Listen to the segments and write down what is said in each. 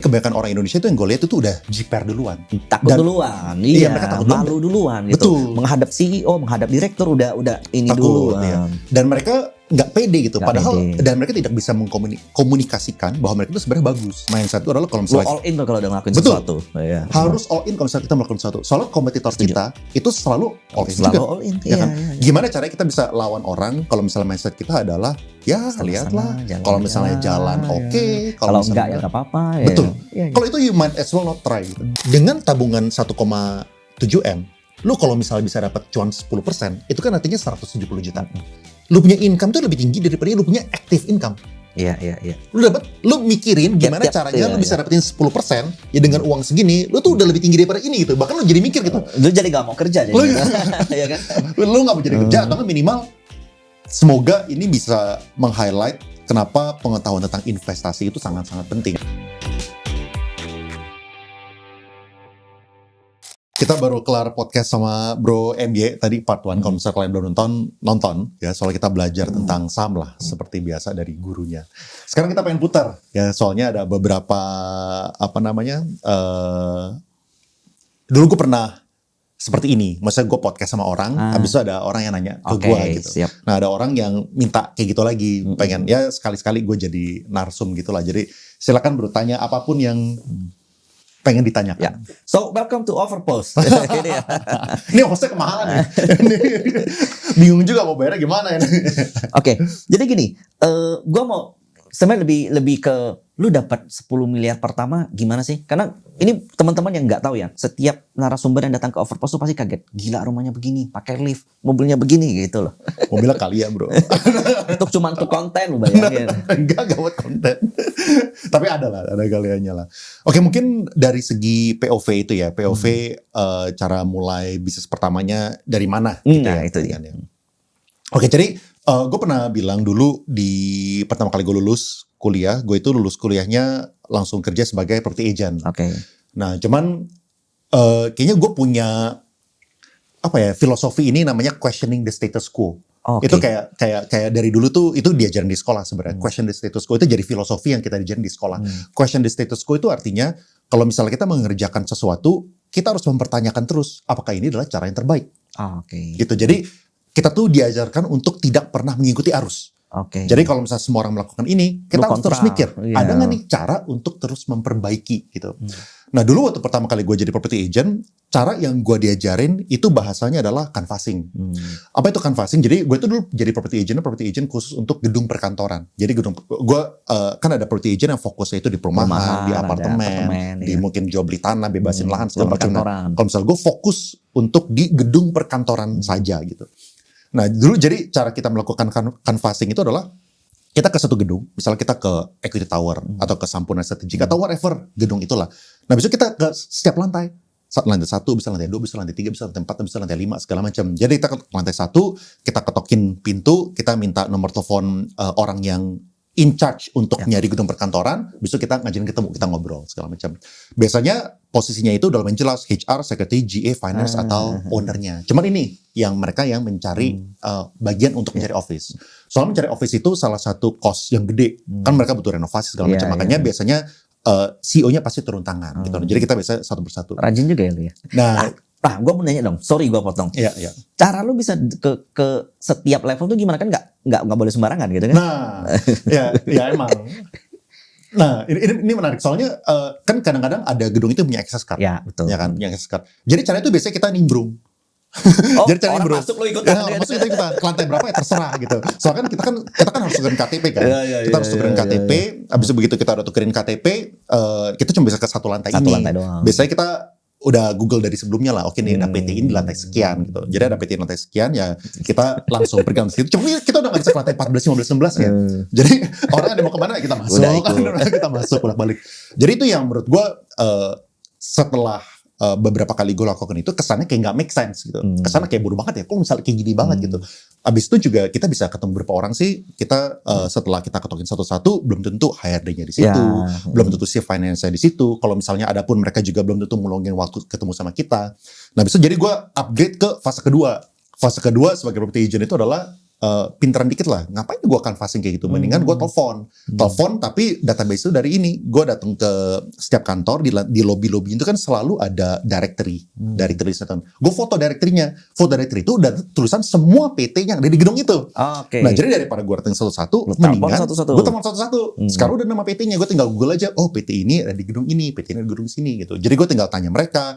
kebanyakan orang Indonesia itu yang gue lihat itu udah jiper duluan. Takut duluan, iya, mereka takut malu duluan gitu. Betul. Menghadap CEO, menghadap direktur udah ini Takut, duluan. ya. Dan mereka nggak pede gitu, padahal pede. dan mereka tidak bisa mengkomunikasikan bahwa mereka itu sebenarnya bagus. Mindset itu adalah kalau misalnya all in tuh kalau udah ngelakuin betul, sesuatu. Iya. harus all in kalau misalnya kita melakukan sesuatu. Soalnya kompetitor kita itu selalu all in Selalu juga. all in, Ya iya, kan? iya. Gimana caranya kita bisa lawan orang kalau misalnya mindset kita adalah ya lihatlah, kalau misalnya jalan oke, kalau enggak ya nggak apa-apa. Betul. Ya. Kalau itu you might as well not try gitu. Dengan tabungan 1,7 M, lu kalau misalnya bisa dapat cuan 10%, itu kan artinya 170 juta. Lu punya income tuh lebih tinggi daripada lu punya active income. Iya. Lu mikirin gimana caranya lu bisa dapetin 10% ya dengan uang segini, lu tuh udah lebih tinggi daripada ini gitu. Bahkan lu jadi mikir gitu. Lu jadi nggak mau kerja jadi. Iya kan? Lu nggak mau jadi kerja atau kan minimal semoga ini bisa meng-highlight kenapa pengetahuan tentang investasi itu sangat-sangat penting. Kita baru kelar podcast sama Bro MY tadi part 1. Kalau misalnya kalian belum nonton ya, soalnya kita belajar tentang saham lah seperti biasa dari gurunya. Sekarang kita pengen putar ya, soalnya ada beberapa dulu gue pernah seperti ini. Maksudnya gue podcast sama orang, habis itu ada orang yang nanya ke gue gitu. Siap. Nah ada orang yang minta kayak gitu lagi, pengen ya sekali-sekali gue jadi narsum gitulah. Jadi silakan bertanya apapun yang pengen ditanyakan. Ya. So welcome to Overpost. Ini hostnya kemahalan nih. Bingung juga mau bayarnya gimana ya. Oke, jadi gini, gue mau sebenarnya lebih ke lu dapat 10 miliar pertama gimana sih? Karena ini teman-teman yang nggak tahu ya, setiap narasumber yang datang ke Overpost tuh pasti kaget. Gila rumahnya begini, pakai lift, mobilnya begini gitu loh. Mobilnya kali ya bro. Cuma untuk konten lu bayangin. Enggak buat konten. Tapi ada kaliannya lah. Oke, mungkin dari segi POV itu ya, POV cara mulai bisnis pertamanya dari mana? Gitu Nah ya, itu dia. Oke, jadi gue pernah bilang dulu di pertama kali gue lulus kuliah, gue itu lulus kuliahnya langsung kerja sebagai property agent. Oke. Nah, cuman kayaknya gue punya filosofi ini namanya questioning the status quo. Okay. Itu kayak dari dulu tuh itu diajarin di sekolah sebenarnya. Question the status quo itu jadi filosofi yang kita diajarin di sekolah. Question the status quo itu artinya kalau misalnya kita mengerjakan sesuatu, kita harus mempertanyakan terus apakah ini adalah cara yang terbaik. Oke. Gitu. Jadi kita tuh diajarkan untuk tidak pernah mengikuti arus. Oke. Jadi kalau misalnya semua orang melakukan ini, kita harus terus mikir, ada nggak nih cara untuk terus memperbaiki gitu. Nah dulu waktu pertama kali gue jadi property agent, cara yang gue diajarin itu bahasanya adalah canvassing. Apa itu canvassing? Jadi gue tuh dulu jadi property agent khusus untuk gedung perkantoran. Jadi gue kan ada property agent yang fokusnya itu di perumahan, di apartemen, di mungkin jual beli tanah, bebasin lahan segala macam. Kalau misalnya gue fokus untuk di gedung perkantoran saja gitu. Nah dulu jadi cara kita melakukan canvassing itu adalah kita ke satu gedung, misalnya kita ke Equity Tower atau ke Sampurna Strategik atau whatever gedung itulah. Nah besok kita ke setiap lantai. Lantai 1, bisa lantai 2, bisa lantai 3, bisa lantai 4, bisa lantai 5, segala macam. Jadi kita ke lantai 1, kita ketokin pintu, kita minta nomor telepon orang yang in charge untuk nyari gedung perkantoran, besok kita ngajarin ketemu, kita ngobrol, segala macam. Biasanya posisinya itu dalam yang jelas HR, Secretary, GA, Finance, atau ownernya. Cuman ini yang mereka yang mencari bagian untuk mencari office. Soalnya mencari office itu salah satu cost yang gede. Kan mereka butuh renovasi segala macam. Makanya biasanya CEO-nya pasti turun tangan. Gitu. Jadi kita biasa satu persatu. Rajin juga ya lu ya. Nah, gue mau nanya dong. Sorry gue potong. Iya. Cara lu bisa ke setiap level tuh gimana, kan nggak boleh sembarangan gitu kan? Nah, ya emang. Nah, ini menarik soalnya kan kadang-kadang ada gedung itu punya access card. Ya, betul. Ya kan, punya access card. Jadi caranya itu biasanya kita nimbrung. Jadi cara orang masuk lo ikutan. Masuk kita ikutan. Ke lantai berapa ya terserah gitu. Soalnya kan kita kan harus tukerin KTP kan. Kita harus tukerin KTP. Habis itu begitu kita udah tukerin KTP, kita cuma bisa ke satu lantai ini. Lantai doang. Biasanya kita udah Google dari sebelumnya lah. Oke nih ada PT ini di lantai sekian gitu. Jadi ada PT di lantai sekian ya kita langsung pergi ke situ. Cuma kita udah nggak bisa ke lantai 14, 15, 16 ya. Jadi orang ada mau kemana kita masuk. Kita masuk bolak-balik. Jadi itu yang menurut gue setelah beberapa kali gue lakukan itu kesannya kayak nggak make sense gitu. Kesannya kayak bodoh banget ya. Kok misalnya kayak gini banget gitu. Abis itu juga kita bisa ketemu beberapa orang sih. Kita setelah kita ketokin satu-satu belum tentu HRD-nya di situ, belum tentu si finance-nya di situ. Kalau misalnya ada pun mereka juga belum tentu meluangin waktu ketemu sama kita. Nah, bisa jadi gue upgrade ke fase kedua. Fase kedua sebagai property agent itu adalah pinteran dikit lah, ngapain gue canvassing kayak gitu, mendingan gue telepon tapi database itu dari ini, gue datang ke setiap kantor di lobby itu kan selalu ada directory list-nya. Gue foto directory itu udah tulisan semua PT yang ada di gedung itu. Nah jadi daripada gue datang satu-satu, mendingan gue telepon satu-satu. Sekarang udah nama PT-nya, gue tinggal Google aja, oh PT ini ada di gedung ini, PT ini ada di gedung sini gitu. Jadi gue tinggal tanya mereka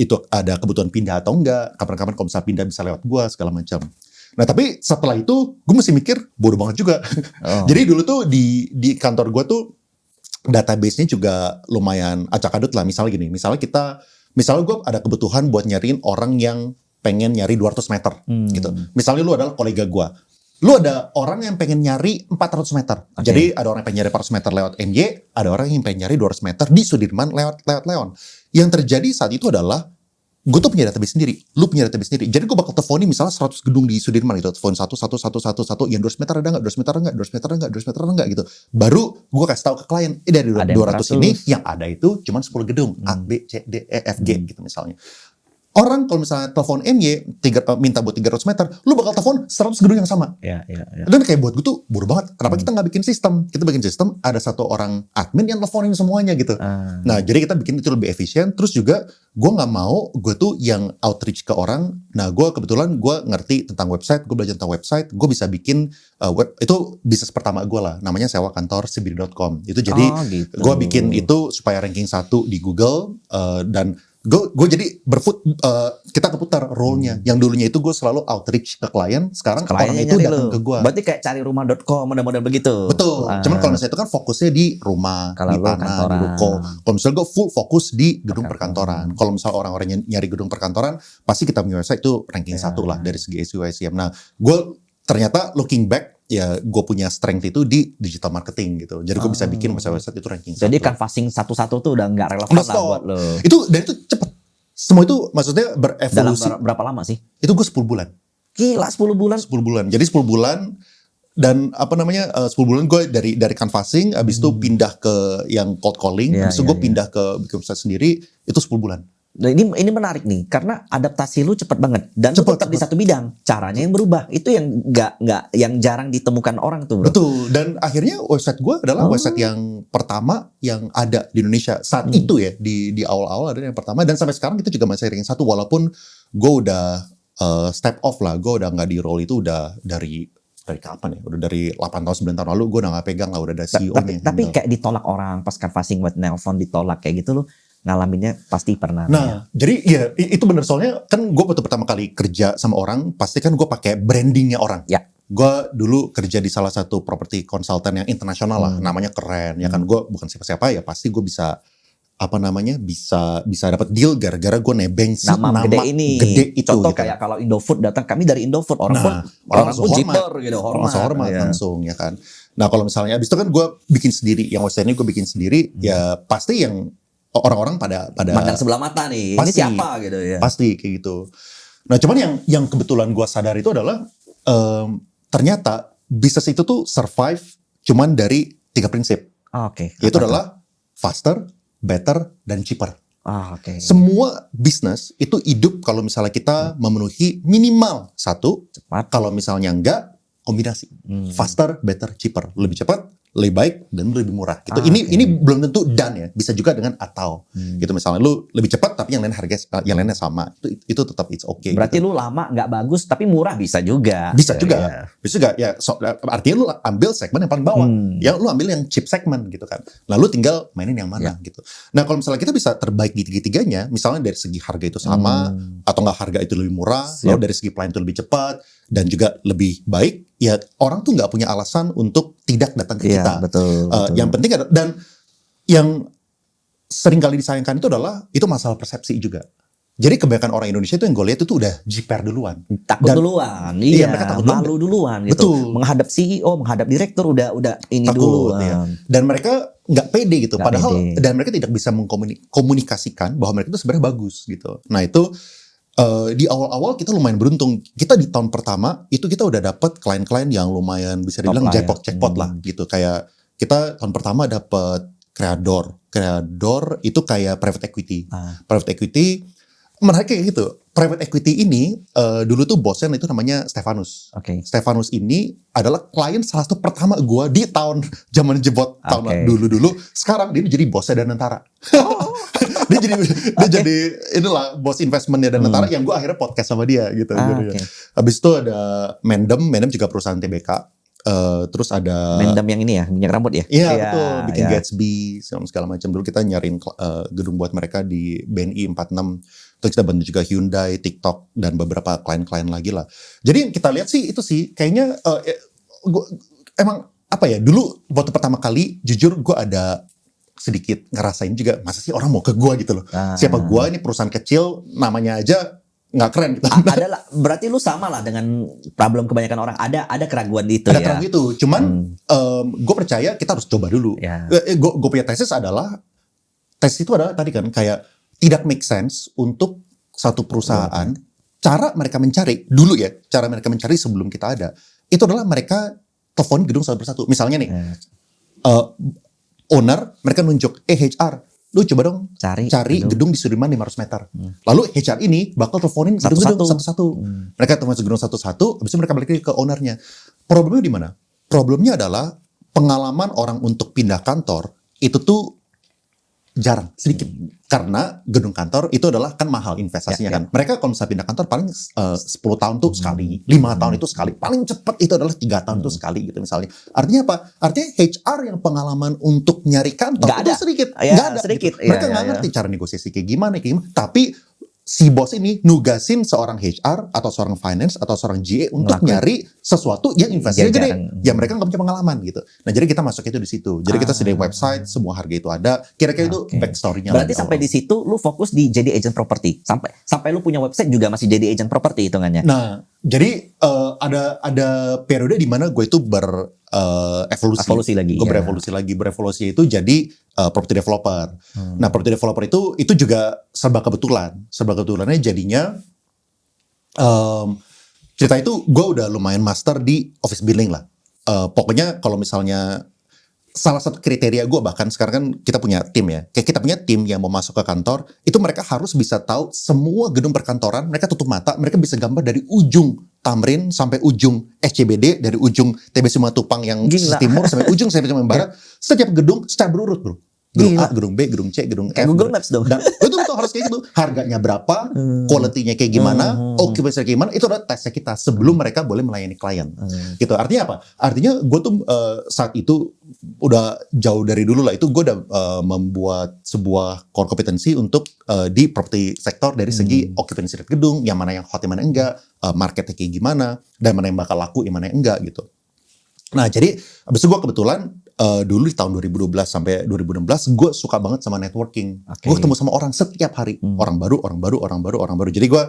itu ada kebutuhan pindah atau enggak, kapan-kapan kalau misalnya pindah bisa lewat gue segala macam. Nah tapi setelah itu gue mesti mikir bodoh banget juga. Jadi dulu tuh di kantor gue tuh database-nya juga lumayan acak-adut lah. Misalnya gue ada kebutuhan buat nyariin orang yang pengen nyari 200 meter gitu. Misalnya lu adalah kolega gue. Lu ada orang yang pengen nyari 400 meter. Jadi ada orang yang pengen nyari 400 meter lewat MY, ada orang yang pengen nyari 200 meter di Sudirman lewat Leon. Yang terjadi saat itu adalah gue tuh punya database sendiri, lu punya database sendiri. Jadi gue bakal teleponin misalnya 100 gedung di Sudirman gitu, telepon satu, yang 200 meter ada nggak, 200 meter ada nggak gitu. Baru gue kasih tahu ke klien, dari 200 ini yang ada itu cuma 10 gedung, A, B, C, D, E, F, G gitu misalnya. Orang kalau misalnya telepon MY minta buat 300 meter, lu bakal telepon 100 gedung yang sama. Dan kayak buat gue tuh bodoh banget. Kenapa kita nggak bikin sistem? Kita bikin sistem, ada satu orang admin yang teleponin semuanya gitu. Nah jadi kita bikin itu lebih efisien. Terus juga gue nggak mau gue tuh yang outreach ke orang. Nah gue kebetulan gue ngerti tentang website, gue belajar tentang website, gue bisa bikin itu bisnis pertama gue lah. Namanya sewa kantor sibiri.com. Itu jadi gue bikin itu supaya ranking 1 di Google dan gue jadi kita keputar role-nya. Yang dulunya itu gue selalu outreach ke klien, sekarang orang itu datang ke gue. Berarti kayak cari rumah.com, model-model begitu. Betul. Cuman kalau misalnya itu kan fokusnya di rumah, di tanah, di ruko. Kalau misalnya gue full fokus di gedung perkantoran. Kalau misalnya orang-orang yang nyari gedung perkantoran, pasti kita punya website itu ranking 1 lah dari segi SEO SEM. Nah, gue ternyata looking back, ya gue punya strength itu di digital marketing gitu. Jadi gue bisa bikin website itu ranking 1. Jadi canvassing satu-satu tuh udah nggak relevan lah buat lo. Itu cepet. Semua itu maksudnya berevolusi. Dalam berapa lama sih? Itu gue 10 bulan. Gila 10 bulan? 10 bulan. Jadi 10 bulan dan 10 bulan gue dari canvassing, abis itu pindah ke yang cold calling, abis itu gue pindah ke bikin website sendiri, itu 10 bulan. Nah ini menarik nih karena adaptasi lu cepet banget dan lu tetap di satu bidang, caranya yang berubah itu yang nggak yang jarang ditemukan orang tuh bro. Betul, dan akhirnya website gue adalah website yang pertama yang ada di Indonesia saat itu ya, di awal-awal ada yang pertama, dan sampai sekarang kita juga masih ranking 1 walaupun gue udah step off lah, gue udah nggak di role itu udah dari kapan ya? Udah dari 8 tahun 9 tahun lalu gue udah gak pegang lah, udah ada CEO-nya. Tapi kayak ditolak orang pas canvassing buat nelpon ditolak kayak gitu lu ngalaminnya pasti pernah. Nah, jadi ya itu bener, soalnya kan gue waktu pertama kali kerja sama orang, pasti kan gue pakai brandingnya orang. Ya. Gue dulu kerja di salah satu properti konsultan yang internasional lah, namanya keren, ya kan. Gue bukan siapa-siapa, ya pasti gue bisa bisa dapat deal gara-gara gue nebeng si nama gede itu. Contoh gitu. kayak kalau Indofood datang, kami dari Indofood, orang pun jiper gitu, hormat langsung ya kan. Nah kalau misalnya abis itu kan gue bikin sendiri, yang website ini gue bikin sendiri, ya pasti yang orang-orang pada pandang sebelah mata nih, pasti, ini siapa gitu ya. Pasti kayak gitu. Nah cuman yang kebetulan gue sadar itu adalah ternyata bisnis itu tuh survive cuman dari 3 prinsip. Itu adalah faster, better, dan cheaper. Semua bisnis itu hidup kalau misalnya kita memenuhi minimal 1, cepat. Kalau misalnya enggak, kombinasi. Faster, better, cheaper. Lebih cepat, lebih baik, dan lebih murah. Gitu. Ini belum tentu done ya. Bisa juga dengan atau. Gitu misalnya lu lebih cepat tapi yang lainnya sama. Itu tetap it's okay. Berarti gitu. lu lama nggak bagus tapi murah bisa juga. Bisa juga. Bisa juga. Ya, artinya lu ambil segmen yang paling bawah. Ya lu ambil yang cheap segmen gitu kan. Lalu tinggal mainin yang mana gitu. Nah, kalau misalnya kita bisa terbaik di tiga-tiganya, misalnya dari segi harga itu sama atau enggak harga itu lebih murah, lalu dari segi pelayanan itu lebih cepat dan juga lebih baik, ya orang tuh nggak punya alasan untuk tidak datang ke kita. Betul. Yang penting ada, dan yang sering kali disayangkan itu adalah itu masalah persepsi juga. Jadi kebanyakan orang Indonesia itu yang gue lihat itu udah jiper duluan, takut duluan, mereka takut malu duluan gitu. Betul. Menghadap CEO, menghadap direktur udah ini takut, duluan. Ya. Dan mereka nggak pede gitu, padahal dan mereka tidak bisa mengkomunikasikan bahwa mereka itu sebenarnya bagus gitu. Nah itu di awal-awal kita lumayan beruntung. Kita di tahun pertama itu kita udah dapat klien-klien yang lumayan bisa dibilang jackpot lah gitu. Kayak kita tahun pertama dapat Creador itu kayak private equity. Private equity menarik kayak gitu. Private equity ini dulu tuh bosnya itu namanya Stefanus. Oke. Stefanus ini adalah klien salah satu pertama gue di tahun zaman jebot tahun dulu. Sekarang dia jadi bosnya Danantara. dia jadi inilah bos investmentnya Danantara yang gue akhirnya podcast sama dia gitu. Habis itu ada Mendem juga perusahaan TBK. Terus ada Mendem yang ini ya, minyak rambut ya? Iya betul, bikin Gatsby segala macam. Dulu kita nyariin gedung buat mereka di BNI 46. Terus kita bantu juga Hyundai, TikTok, dan beberapa klien-klien lagi lah. Jadi yang kita lihat sih itu sih, kayaknya emang apa ya, dulu waktu pertama kali jujur gue ada sedikit ngerasain juga, masa sih orang mau ke gue gitu loh. Siapa gue, ini perusahaan kecil, namanya aja nggak keren gitu. Adalah, berarti lu sama lah dengan problem kebanyakan orang. Ada keraguan itu ada keraguan itu, cuman gue percaya kita harus coba dulu. Gue punya tesis itu adalah tadi kan kayak tidak make sense untuk satu perusahaan. Cara mereka mencari dulu ya, cara mereka mencari sebelum kita ada, itu adalah mereka telepon gedung satu persatu. Misalnya nih, owner mereka nunjuk, HR, lu coba dong cari gedung di Sudirman 500 meter. Lalu HR ini bakal teleponin gedung-gedung satu-satu. Mereka telepon gedung satu-satu, habis itu mereka balik lagi ke ownernya. Problemnya di mana? Problemnya adalah pengalaman orang untuk pindah kantor itu tuh jarang, sedikit. Karena gedung kantor itu adalah kan mahal investasinya kan. Mereka kalau misalnya pindah kantor paling 10 tahun tuh sekali, 5 tahun itu sekali. Paling cepat itu adalah 3 tahun tuh sekali gitu misalnya. Artinya apa? Artinya HR yang pengalaman untuk nyari kantor itu sedikit. Nggak ada. Sedikit. Gitu. Mereka nggak ngerti cara negosiasi kayak gimana. Tapi si bos ini nugasin seorang HR atau seorang finance atau seorang GA untuk nyari sesuatu yang investasinya gede. Ya mereka nggak punya pengalaman gitu. Nah jadi kita masuk itu di situ. Jadi kita sediain website, semua harga itu ada. Kira-kira itu backstory-nya. Berarti sampai di situ lu fokus di jadi agent property. Sampai lu punya website juga masih jadi agent property hitungannya. Nah jadi ada periode di mana gue itu evolusi lagi. Gue berevolusi itu jadi property developer. Nah, property developer itu juga serba kebetulannya jadinya cerita itu gue udah lumayan master di office building lah. Pokoknya kalau misalnya salah satu kriteria gue, bahkan sekarang kan kita punya tim ya. Kayak kita punya tim yang mau masuk ke kantor, itu mereka harus bisa tahu semua gedung perkantoran, mereka tutup mata, mereka bisa gambar dari ujung Tamrin sampai ujung SCBD, dari ujung TB Simatupang yang timur sampai ujung sampai barat, setiap gedung secara berurut bro. Gedung A, gedung B, gedung C, gedung F. Google Maps dong. Dan betul harus kayak gitu. Harganya berapa, quality-nya kayak gimana, occupancy kayak gimana, itu adalah tesnya kita sebelum mereka boleh melayani klien. Gitu. Artinya apa? Artinya gue tuh saat itu udah jauh dari dulu lah. Itu gue udah membuat sebuah core competency untuk di property sektor dari segi occupancy rate gedung, yang mana yang hot, yang mana enggak, marketnya kayak gimana, dan mana yang bakal laku, yang mana yang enggak gitu. Nah jadi abis itu gue kebetulan dulu di tahun 2012 sampai 2016 gue suka banget sama networking. Gue ketemu sama orang setiap hari, orang baru. Jadi gue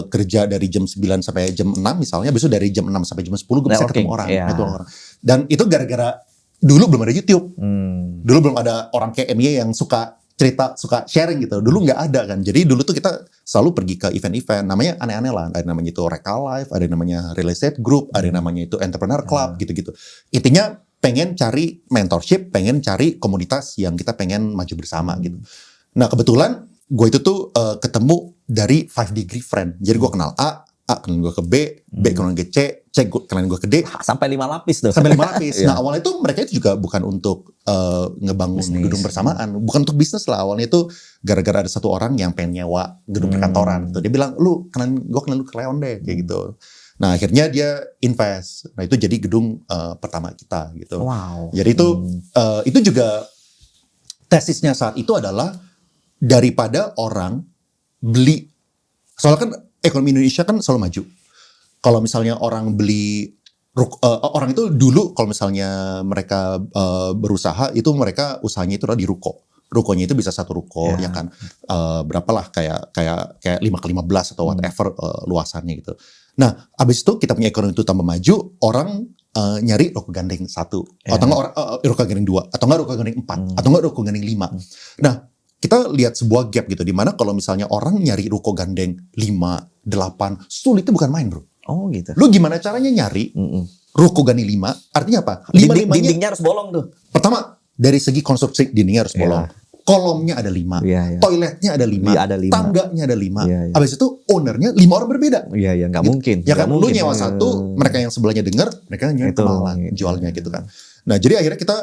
kerja dari jam 9 sampai jam 6 misalnya, besok dari jam 6 sampai jam 10 gue bisa ketemu orang, network orang. Dan itu gara-gara dulu belum ada YouTube, dulu belum ada orang kayak MY yang suka cerita, suka sharing gitu. Dulu nggak ada kan. Jadi dulu tuh kita selalu pergi ke event-event, namanya aneh-aneh lah. Ada namanya itu Reka Live, ada namanya Real Estate Group, ada namanya itu Entrepreneur Club, gitu-gitu. Intinya pengen cari mentorship, pengen cari komunitas yang kita pengen maju bersama gitu. Nah kebetulan gue itu tuh ketemu dari 5 degree friend. Jadi gue kenal A kenal gue ke B kenal ke C kenal gue ke D. Sampai 5 lapis tuh. Sampai 5 lapis. Nah awalnya itu mereka itu juga bukan untuk ngebangun gedung bersamaan. Bukan untuk bisnis lah. Awalnya itu gara-gara ada satu orang yang pengen nyewa gedung perkantoran. Dia bilang, gue kenal lu ke Leon deh, kayak gitu. Nah akhirnya dia invest. Nah itu jadi gedung pertama kita gitu. Wow. Jadi itu juga tesisnya saat itu adalah daripada orang beli. Soalnya kan ekonomi Indonesia kan selalu maju. Kalau misalnya orang beli orang itu dulu kalau misalnya mereka berusaha itu mereka usahanya itu adalah di ruko. Rukonya itu bisa satu ruko ya kan berapalah kayak 5x15 atau whatever luasannya gitu. Nah, abis itu kita punya ekonomi itu tambah maju, orang nyari ruko gandeng 1 atau enggak ruko gandeng 2 atau enggak ruko gandeng 4 atau enggak ruko gandeng 5. Nah, kita lihat sebuah gap gitu di mana kalau misalnya orang nyari ruko gandeng 5, 8, sulitnya bukan main, bro. Oh, gitu. Lu gimana caranya nyari ruko gandeng 5? Artinya apa? 5-5-nya dindingnya harus bolong tuh. Pertama, dari segi konstruksi dindingnya harus bolong. kolomnya ada 5, toiletnya ada 5, tangganya ada 5. Habis itu ownernya 5 orang berbeda. Iya, nggak mungkin. Ya kan, lu nyewa satu, mereka yang sebelahnya dengar, mereka nyewa kemahalan jualnya gitu kan. Nah, jadi akhirnya kita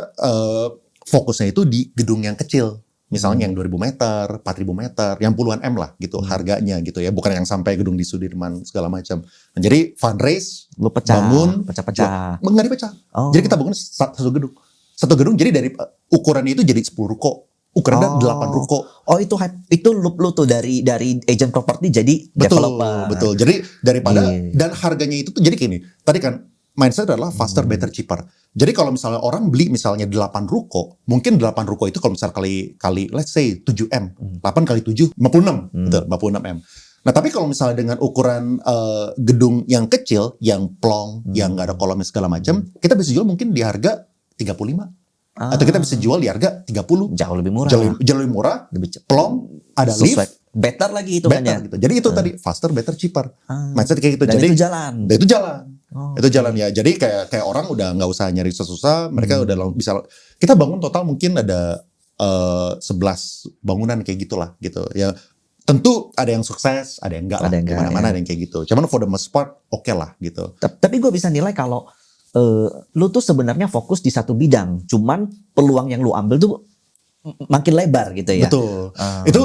fokusnya itu di gedung yang kecil. Misalnya yang 2.000 meter, 4.000 meter, yang puluhan M lah gitu harganya gitu ya. Bukan yang sampai gedung di Sudirman segala macam. Nah, jadi fundraise, lu bangun, pecah-pecah. Nggak dipecah. Jadi kita bangun satu gedung. Satu gedung jadi dari ukurannya itu jadi 10 ruko. Ukurannya 8 ruko. Oh, itu loop lu tuh dari agent property jadi developer. Betul. Jadi daripada dan harganya itu tuh jadi gini. Tadi kan mindset adalah faster, better, cheaper. Jadi kalau misalnya orang beli misalnya 8 ruko, mungkin 8 ruko itu kalau misalnya kali let's say 7M. 8 kali 7, 56. Betul, 56M. Nah, tapi kalau misalnya dengan ukuran gedung yang kecil, yang plong, yang nggak ada kolomnya segala macam, kita bisa jual mungkin di harga 35. Atau kita bisa jual di harga 30. Jauh lebih murah. Jauh lebih murah, plong, ada lift. Better lagi itu kan ya. Gitu. Jadi itu tadi faster, better, cheaper. Mindset kayak gitu. Dan jadi itu jalan. Itu jalan ya. Jadi kayak orang udah nggak usah nyari susah-susah. Mereka udah bisa. Kita bangun total mungkin ada 11 bangunan kayak gitulah gitu. Ya tentu ada yang sukses, ada yang enggak lah. Di mana-mana ada yang kayak gitu. Cuman for the most part oke lah gitu. Tapi gue bisa nilai kalau lu tuh sebenarnya fokus di satu bidang. Cuman peluang yang lu ambil tuh makin lebar gitu ya. Betul.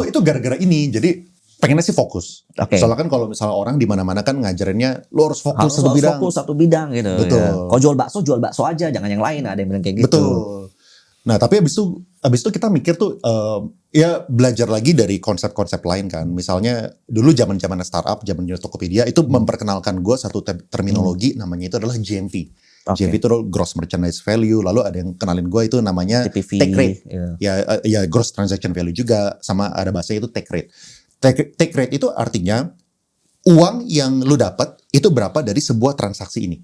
Itu gara-gara ini. Jadi pengennya sih fokus. Soalnya kan kalau misalnya orang di mana-mana kan ngajarinnya lu harus fokus satu bidang gitu. Betul. Ya. Kalau jual bakso aja, jangan yang lain. Ada yang bilang kayak gitu. Betul. Nah, tapi abis itu kita mikir tuh ya belajar lagi dari konsep-konsep lain kan. Misalnya dulu zaman-zaman startup, zaman Tokopedia itu memperkenalkan gue satu terminologi namanya itu adalah GMV. GMV itu gross merchandise value. Lalu ada yang kenalin gue itu namanya take rate. Ya gross transaction value juga, sama ada bahasanya itu take rate. Take rate itu artinya uang yang lu dapat itu berapa dari sebuah transaksi ini.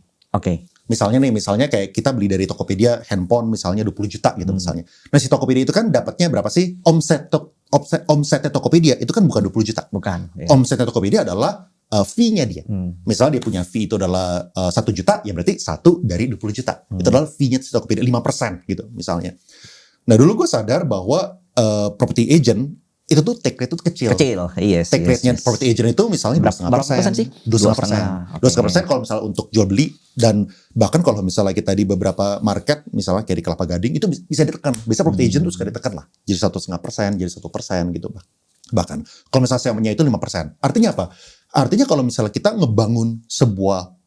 Misalnya kayak kita beli dari Tokopedia handphone misalnya 20 juta gitu misalnya. Nah, si Tokopedia itu kan dapatnya berapa sih? Omsetnya Tokopedia itu kan bukan 20 juta. Bukan. Omsetnya Tokopedia adalah fee-nya dia. Misalnya dia punya fee itu adalah 1 juta, ya berarti 1 dari 20 juta. Itu adalah fee-nya Tokopedia 5% gitu misalnya. Nah, dulu gue sadar bahwa property agent itu tuh take rate itu kecil. Take rate-nya property agent itu misalnya 2,5% sih? 2,5%. Kalau misalnya untuk jual beli, dan bahkan kalau misalnya kita di beberapa market, misalnya kayak di Kelapa Gading, itu bisa ditekan. Bisa property agent tuh suka ditekan lah. Jadi 1,5%, jadi 1% gitu. Bahkan kalau misalnya semuanya itu 5%. Artinya apa? Artinya kalau misalnya kita ngebangun sebuah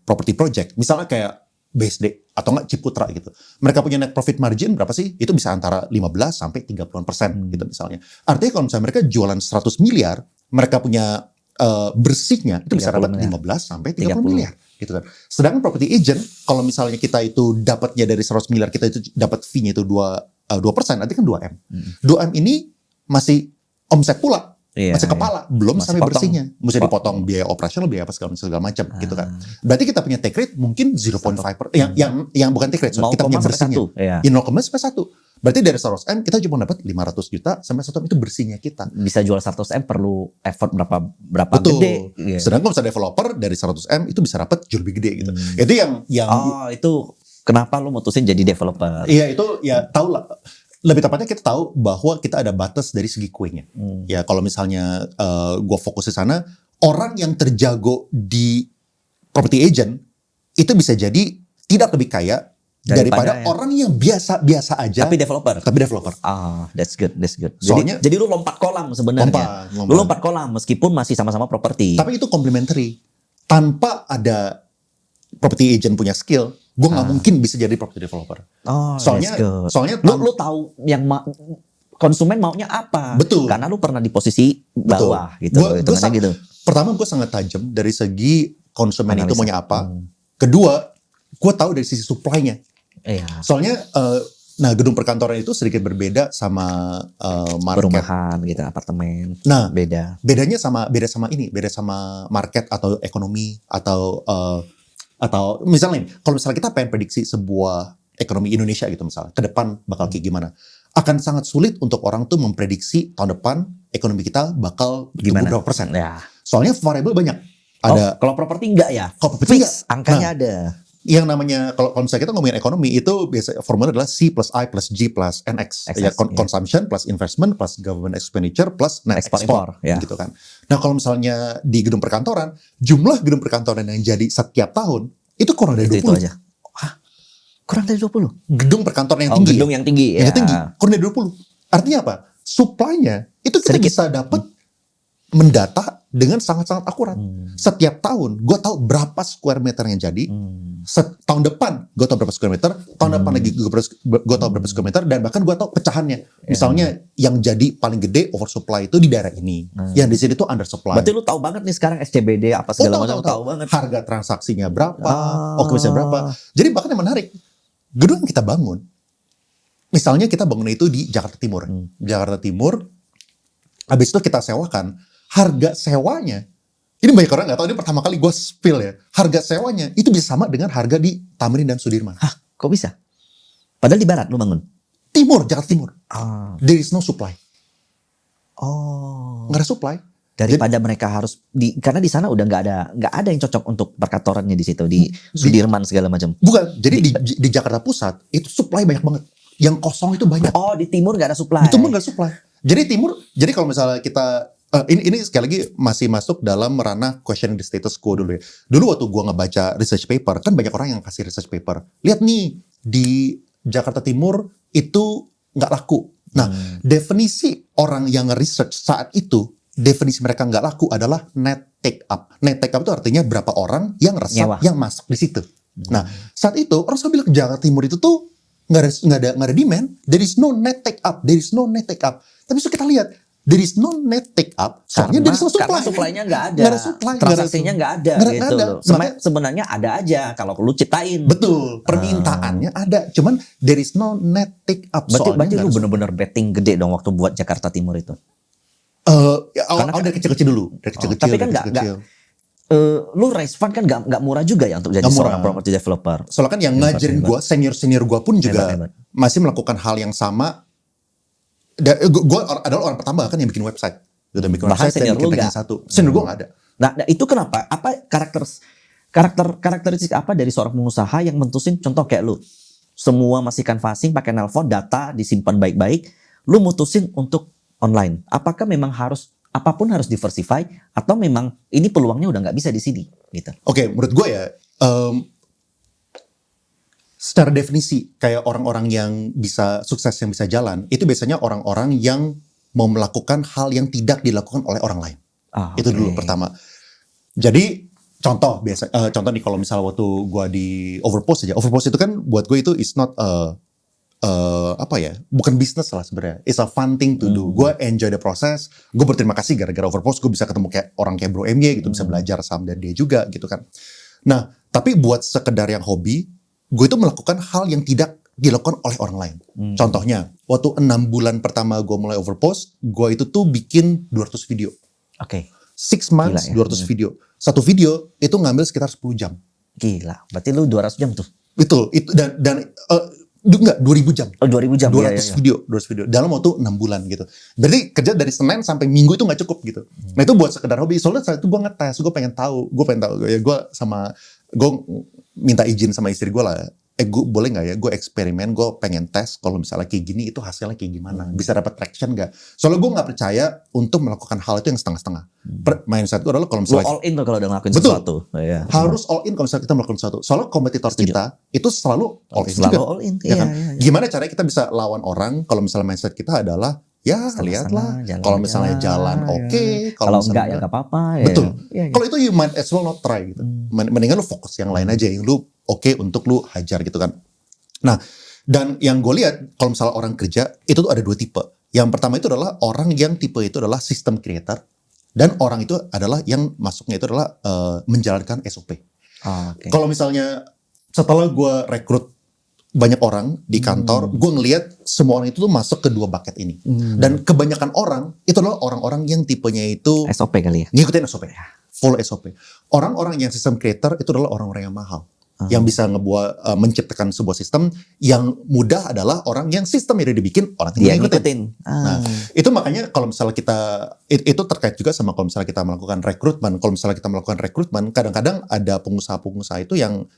property project, misalnya kayak BSD atau enggak Ciputra gitu. Mereka punya net profit margin berapa sih? Itu bisa antara 15 sampai 30% gitu misalnya. Artinya kalau misalnya mereka jualan 100 miliar, mereka punya bersihnya itu bisa dapat 15 sampai 30 miliar gitu kan. Sedangkan property agent kalau misalnya kita itu dapatnya dari 100 miliar, kita itu dapat fee-nya itu 2%, nanti kan 2M. 2M ini masih omset pula. Masih kepala, belum sampai bersihnya. Mesti dipotong biaya operasional, biaya apa segala macam gitu kan. Berarti kita punya take rate mungkin 0,5%. Yang bukan take rate, kita punya bersihnya. 0,1. Berarti dari 100M kita cuma dapat 500 juta sampai 1 M itu bersihnya kita. Bisa jual 100M perlu effort berapa Betul. Gede. Sedangkan kalau misalnya developer dari 100M itu bisa dapat jauh lebih gede gitu. Itu yang itu kenapa lu mutusin jadi developer? Iya, itu ya tahu lah. Lebih tepatnya kita tahu bahwa kita ada batas dari segi kuenya. Ya kalau misalnya gue fokus di sana, orang yang terjago di property agent itu bisa jadi tidak lebih kaya daripada orang yang biasa aja. Tapi developer. That's good. Soalnya, jadi lu lompat kolam sebenarnya. Lu lompat kolam meskipun masih sama-sama properti. Tapi itu complementary. Tanpa ada property agent punya skill, gue nggak mungkin bisa jadi property developer. Soalnya lu tahu yang konsumen maunya apa. Betul. Karena lu pernah di posisi bawah gitu. Gitu. Pertama gue sangat tajam dari segi konsumen itu maunya apa. Kedua, gue tahu dari sisi supply-nya. Soalnya gedung perkantoran itu sedikit berbeda sama market. Perumahan gitu, apartemen. Nah, bedanya sama market atau ekonomi atau misalnya kalau misalnya kita pengen prediksi sebuah ekonomi Indonesia gitu misalnya ke depan bakal kayak gimana, akan sangat sulit untuk orang tuh memprediksi tahun depan ekonomi kita bakal gimana, berapa persen. Soalnya variabel banyak. Ada kalau properti enggak ya? Kalau properti fix, angkanya ada. yang namanya kalau misalnya kita ngomongin ekonomi itu biasa formula adalah C plus I plus G plus NX. Ya, consumption plus investment plus government expenditure plus net export gitu kan. Nah, kalau misalnya di gedung perkantoran, jumlah gedung perkantoran yang jadi setiap tahun itu kurang dari 20. Itu aja. Wah, kurang dari 20. Gedung perkantoran yang tinggi. Gedung yang tinggi ya. Yang tinggi, kurang dari 20. Artinya apa? Supply-nya itu kita bisa dapat mendata dengan sangat-sangat akurat. Setiap tahun gue tahu berapa square meter yang jadi. Tahun depan gue tahu berapa square meter, tahun depan lagi gue tahu berapa square meter, dan bahkan gue tahu pecahannya. Misalnya yang jadi paling gede oversupply itu di daerah ini, yang di sini tuh undersupply. Berarti lu tahu banget nih sekarang SCBD apa segala macam, tahu banget. Harga transaksinya berapa, okupansinya berapa. Jadi bahkan yang menarik, gedung yang kita bangun, misalnya kita bangun itu di Jakarta Timur. Jakarta Timur, habis itu kita sewakan, harga sewanya, ini banyak orang nggak tahu, ini pertama kali gue spill ya, harga sewanya itu bisa sama dengan harga di Tamrin dan Sudirman. Hah, kok bisa? Padahal di barat lu bangun? Timur, Jakarta Timur. There is no supply. Nggak ada supply. Daripada mereka harus karena di sana udah nggak ada yang cocok untuk perkantorannya di situ, di Sudirman segala macam. Bukan, jadi di Jakarta Pusat itu supply banyak banget. Yang kosong itu banyak. Oh, di timur nggak ada supply. Di timur nggak ada supply. Jadi kalau misalnya kita ini sekali lagi masih masuk dalam ranah questioning the status quo dulu ya. Dulu waktu gua ngebaca research paper, kan banyak orang yang kasih research paper. Lihat nih, di Jakarta Timur itu nggak laku. Nah, definisi orang yang research saat itu, definisi mereka nggak laku adalah net take up. Net take up itu artinya berapa orang yang resap, yang masuk di situ. Nah, saat itu orang selalu bilang Jakarta Timur itu tuh nggak ada demand. There is no net take up. There is no net take up. Tapi so kita lihat, there is no net take up. Soalnya there is no supply. Karena supply-nya nggak ada. Nggak ada supply. Transaksinya nggak ada gitu loh. Sebenarnya ada aja kalau lu ciptain. Betul. Permintaannya ada. Cuman there is no net take up. Berarti lu bener-bener betting gede dong waktu buat Jakarta Timur itu. Karena dari kecil-kecil dulu. Dari kecil-kecil. Tapi kan nggak. Lu raise fund kan nggak murah juga ya untuk jadi seorang property developer. Soalnya kan yang ngajarin gue, senior gue pun juga masih melakukan hal yang sama. Gue adalah orang pertama kan yang bikin website. Udah bikin website dan bikin tag satu. Senior gue nggak ada. Nah, itu kenapa? Apa karakteristik apa dari seorang pengusaha yang mentusin, contoh kayak lu, semua masih canvassing, pakai nelpon, data disimpan baik-baik, lu mutusin untuk online. Apakah memang apapun harus diversify, atau memang ini peluangnya udah nggak bisa di sini gitu? Oke, menurut gue ya, secara definisi kayak orang-orang yang bisa sukses, yang bisa jalan, itu biasanya orang-orang yang mau melakukan hal yang tidak dilakukan oleh orang lain. Itu dulu pertama. Jadi contoh nih, kalau misalnya waktu gue di Overpost aja, Overpost itu kan buat gue itu is not bukan bisnis lah sebenarnya. It's a fun thing to do. Gue enjoy the process. Gue berterima kasih gara-gara Overpost gue bisa ketemu kayak orang kayak Bro MY gitu, bisa belajar saham dari dia juga gitu kan. Nah, tapi buat sekedar yang hobi, gue itu melakukan hal yang tidak dilakukan oleh orang lain. Contohnya, waktu 6 bulan pertama gue mulai Overpost, gue itu tuh bikin 200 video. 6 months, gila, 200 video. Satu video itu ngambil sekitar 10 jam. Gila, berarti lu 200 jam tuh. Betul, itu enggak 2000 jam. 2000 jam. 200 video dalam waktu 6 bulan gitu. Berarti kerja dari Senin sampai Minggu itu nggak cukup gitu. Nah, itu buat sekedar hobi. Soalnya saat itu gue ngetes, gue pengen tahu ya, gue minta izin sama istri gue lah. Gue boleh nggak ya, gue eksperimen, gue pengen tes kalau misalnya kayak gini itu hasilnya kayak gimana, bisa dapat traction nggak? Soalnya gue nggak percaya untuk melakukan hal itu yang setengah-setengah. Mindset gue adalah kalau misalnya all in tuh kalau udah ngelakuin sesuatu. Harus all in kalau misalnya kita melakukan sesuatu. Soalnya kompetitor kita itu selalu all in juga. All in, ya kan? Gimana caranya kita bisa lawan orang kalau misalnya mindset kita adalah ya lihatlah, kalau misalnya jalan oke, kalau enggak ya nggak apa-apa. Betul. Kalau itu you might as well not try gitu. Mendingan lu fokus yang lain aja, yang lu oke untuk lu hajar gitu kan. Nah, dan yang gue lihat kalau misalnya orang kerja itu tuh ada 2 tipe. Yang pertama itu adalah orang yang tipe itu adalah system creator, dan orang itu adalah yang masuknya itu adalah menjalankan SOP. Kalau misalnya setelah gue rekrut banyak orang di kantor, gue ngelihat semua orang itu tuh masuk ke 2 bucket ini. Dan kebanyakan orang itu adalah orang-orang yang tipenya itu SOP kali ya, ngikutin SOP, full SOP. Orang-orang yang system creator itu adalah orang-orang yang mahal. Yang bisa menciptakan sebuah sistem yang mudah adalah orang yang sistem yang udah dibikin, orang tinggal ngikutin. Nah, itu makanya kalau misalnya kita, itu terkait juga sama kalau misalnya kita melakukan rekrutmen. Kalau misalnya kita melakukan rekrutmen, kadang-kadang ada pengusaha-pengusaha itu yang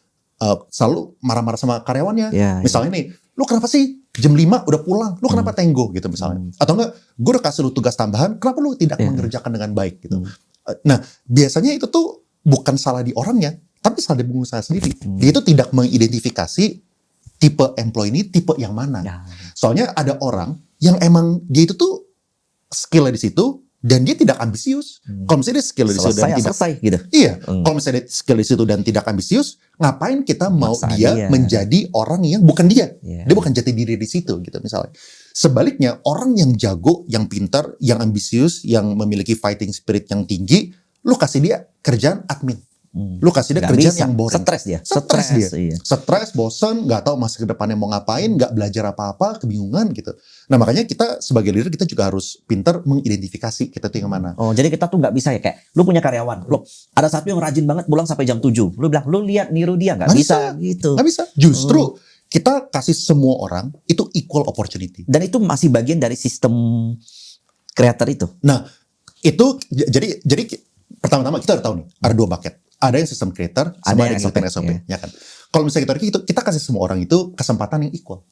selalu marah-marah sama karyawannya. Misalnya nih, lu kenapa sih jam 5 udah pulang, lu kenapa tenggo gitu misalnya. Atau enggak, gue udah kasih lu tugas tambahan, kenapa lu tidak mengerjakan dengan baik gitu. Nah, biasanya itu tuh bukan salah di orangnya, tapi salah di pengusaha sendiri. Dia itu tidak mengidentifikasi tipe employee ini tipe yang mana. Soalnya ada orang yang emang dia itu tuh skill-nya di situ dan dia tidak ambisius. Kalau misalnya dia skill di situ dan tidak gitu. Iya, kalau misalnya dia skill di situ dan tidak ambisius, ngapain kita mau dia menjadi orang yang bukan dia? Dia bukan jati diri di situ gitu misalnya. Sebaliknya, orang yang jago, yang pintar, yang ambisius, yang memiliki fighting spirit yang tinggi, lu kasih dia kerjaan admin. Lu kasih dia kerjaan yang boring. Stres dia. Stres, bosan, nggak tahu masa ke depannya mau ngapain, nggak belajar apa-apa, kebingungan gitu. Nah makanya kita sebagai leader kita juga harus pintar mengidentifikasi kita tuh yang mana. Oh jadi kita tuh nggak bisa ya kayak lu punya karyawan, lu ada satu yang rajin banget pulang sampai jam 7. Lu bilang lu lihat niru dia nggak bisa gitu. Nggak bisa. Justru kita kasih semua orang itu equal opportunity. Dan itu masih bagian dari sistem creator itu. Nah itu jadi pertama-tama kita udah tahu nih ada 2 bucket. Ada yang sistem creator, sama ada yang SOP. Ya kan? Kalau misalnya kita kasih semua orang itu kesempatan yang equal.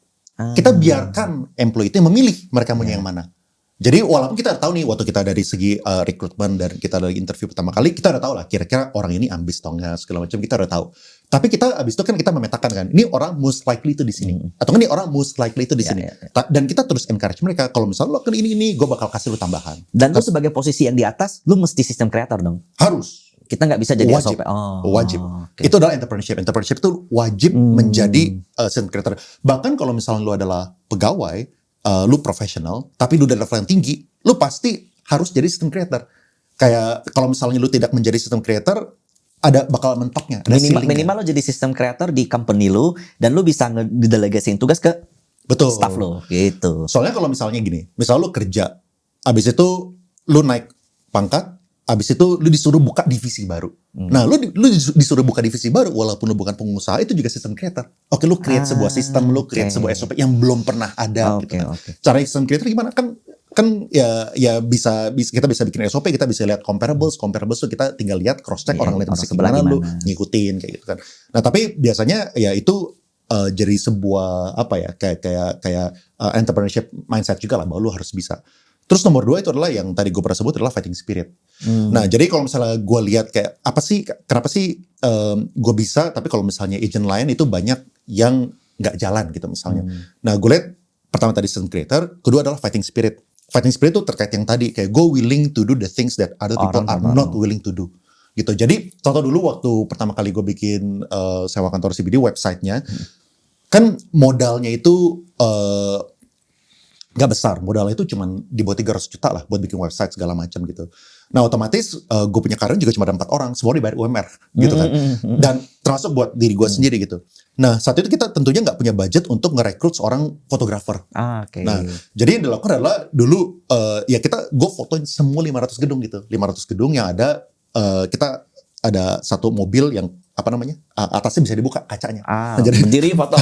Kita biarkan employee itu memilih mereka mau yang mana. Jadi walaupun kita udah tahu nih waktu kita dari segi rekrutmen dan kita dari interview pertama kali kita udah tahu lah kira-kira orang ini ambis atau enggak segala macam kita udah tahu. Tapi kita abis itu kan kita memetakan kan ini orang most likely itu di sini atau ini orang most likely itu di sini. Dan kita terus encourage mereka kalau misalnya lo kan ini gue bakal kasih lo tambahan. Dan lo sebagai posisi yang di atas lo mesti sistem creator dong. Harus. Kita nggak bisa jadi wajib. Wajib. Okay. Itu adalah entrepreneurship. Entrepreneurship itu wajib menjadi system creator. Bahkan kalau misalnya lu adalah pegawai, lu profesional, tapi lu dari level yang tinggi, lu pasti harus jadi system creator. Kayak kalau misalnya lu tidak menjadi system creator, ada bakal mentoknya. Minimal lo jadi system creator di company lu, dan lu bisa ngedelegasiin tugas ke staff lo. Gitu. Soalnya kalau misalnya gini, misalnya lu kerja, abis itu lu naik pangkat, abis itu lu disuruh buka divisi baru. Nah, lu disuruh buka divisi baru walaupun lu bukan pengusaha itu juga sistem creator. Oke, lu create sebuah sistem, lu create sebuah SOP yang belum pernah ada gitu kan. Cara sistem creator gimana? Kan ya bisa kita bisa bikin SOP, kita bisa lihat comparables tuh kita tinggal lihat cross check orang lain masih gimana, lu ngikutin kayak gitu kan. Nah, tapi biasanya ya itu jadi sebuah apa ya kayak entrepreneurship mindset juga lah bahwa lu harus bisa. Terus nomor 2 itu adalah yang tadi gue pernah sebut adalah fighting spirit. Nah jadi kalau misalnya gue lihat kayak kenapa sih gue bisa, tapi kalau misalnya agent lain itu banyak yang nggak jalan gitu misalnya. Nah gue lihat pertama tadi system creator, kedua adalah fighting spirit. Fighting spirit itu terkait yang tadi kayak go willing to do the things that other people are not willing to do. Gitu. Jadi contoh dulu waktu pertama kali gue bikin sewa kantor CBD websitenya, kan modalnya itu gak besar, modalnya itu cuma di bawah 300 juta lah buat bikin website segala macam gitu. Nah otomatis gue punya karyawan juga cuma ada 4 orang, semua dibayar UMR gitu kan. Dan termasuk buat diri gue sendiri gitu. Nah saat itu kita tentunya gak punya budget untuk ngerekrut seorang fotografer. Nah jadi yang dilakukan adalah dulu gue fotoin semua 500 gedung gitu. 500 gedung yang ada, kita ada satu mobil yang apa namanya atasnya bisa dibuka kacanya. Nah, jadi berdiri foto.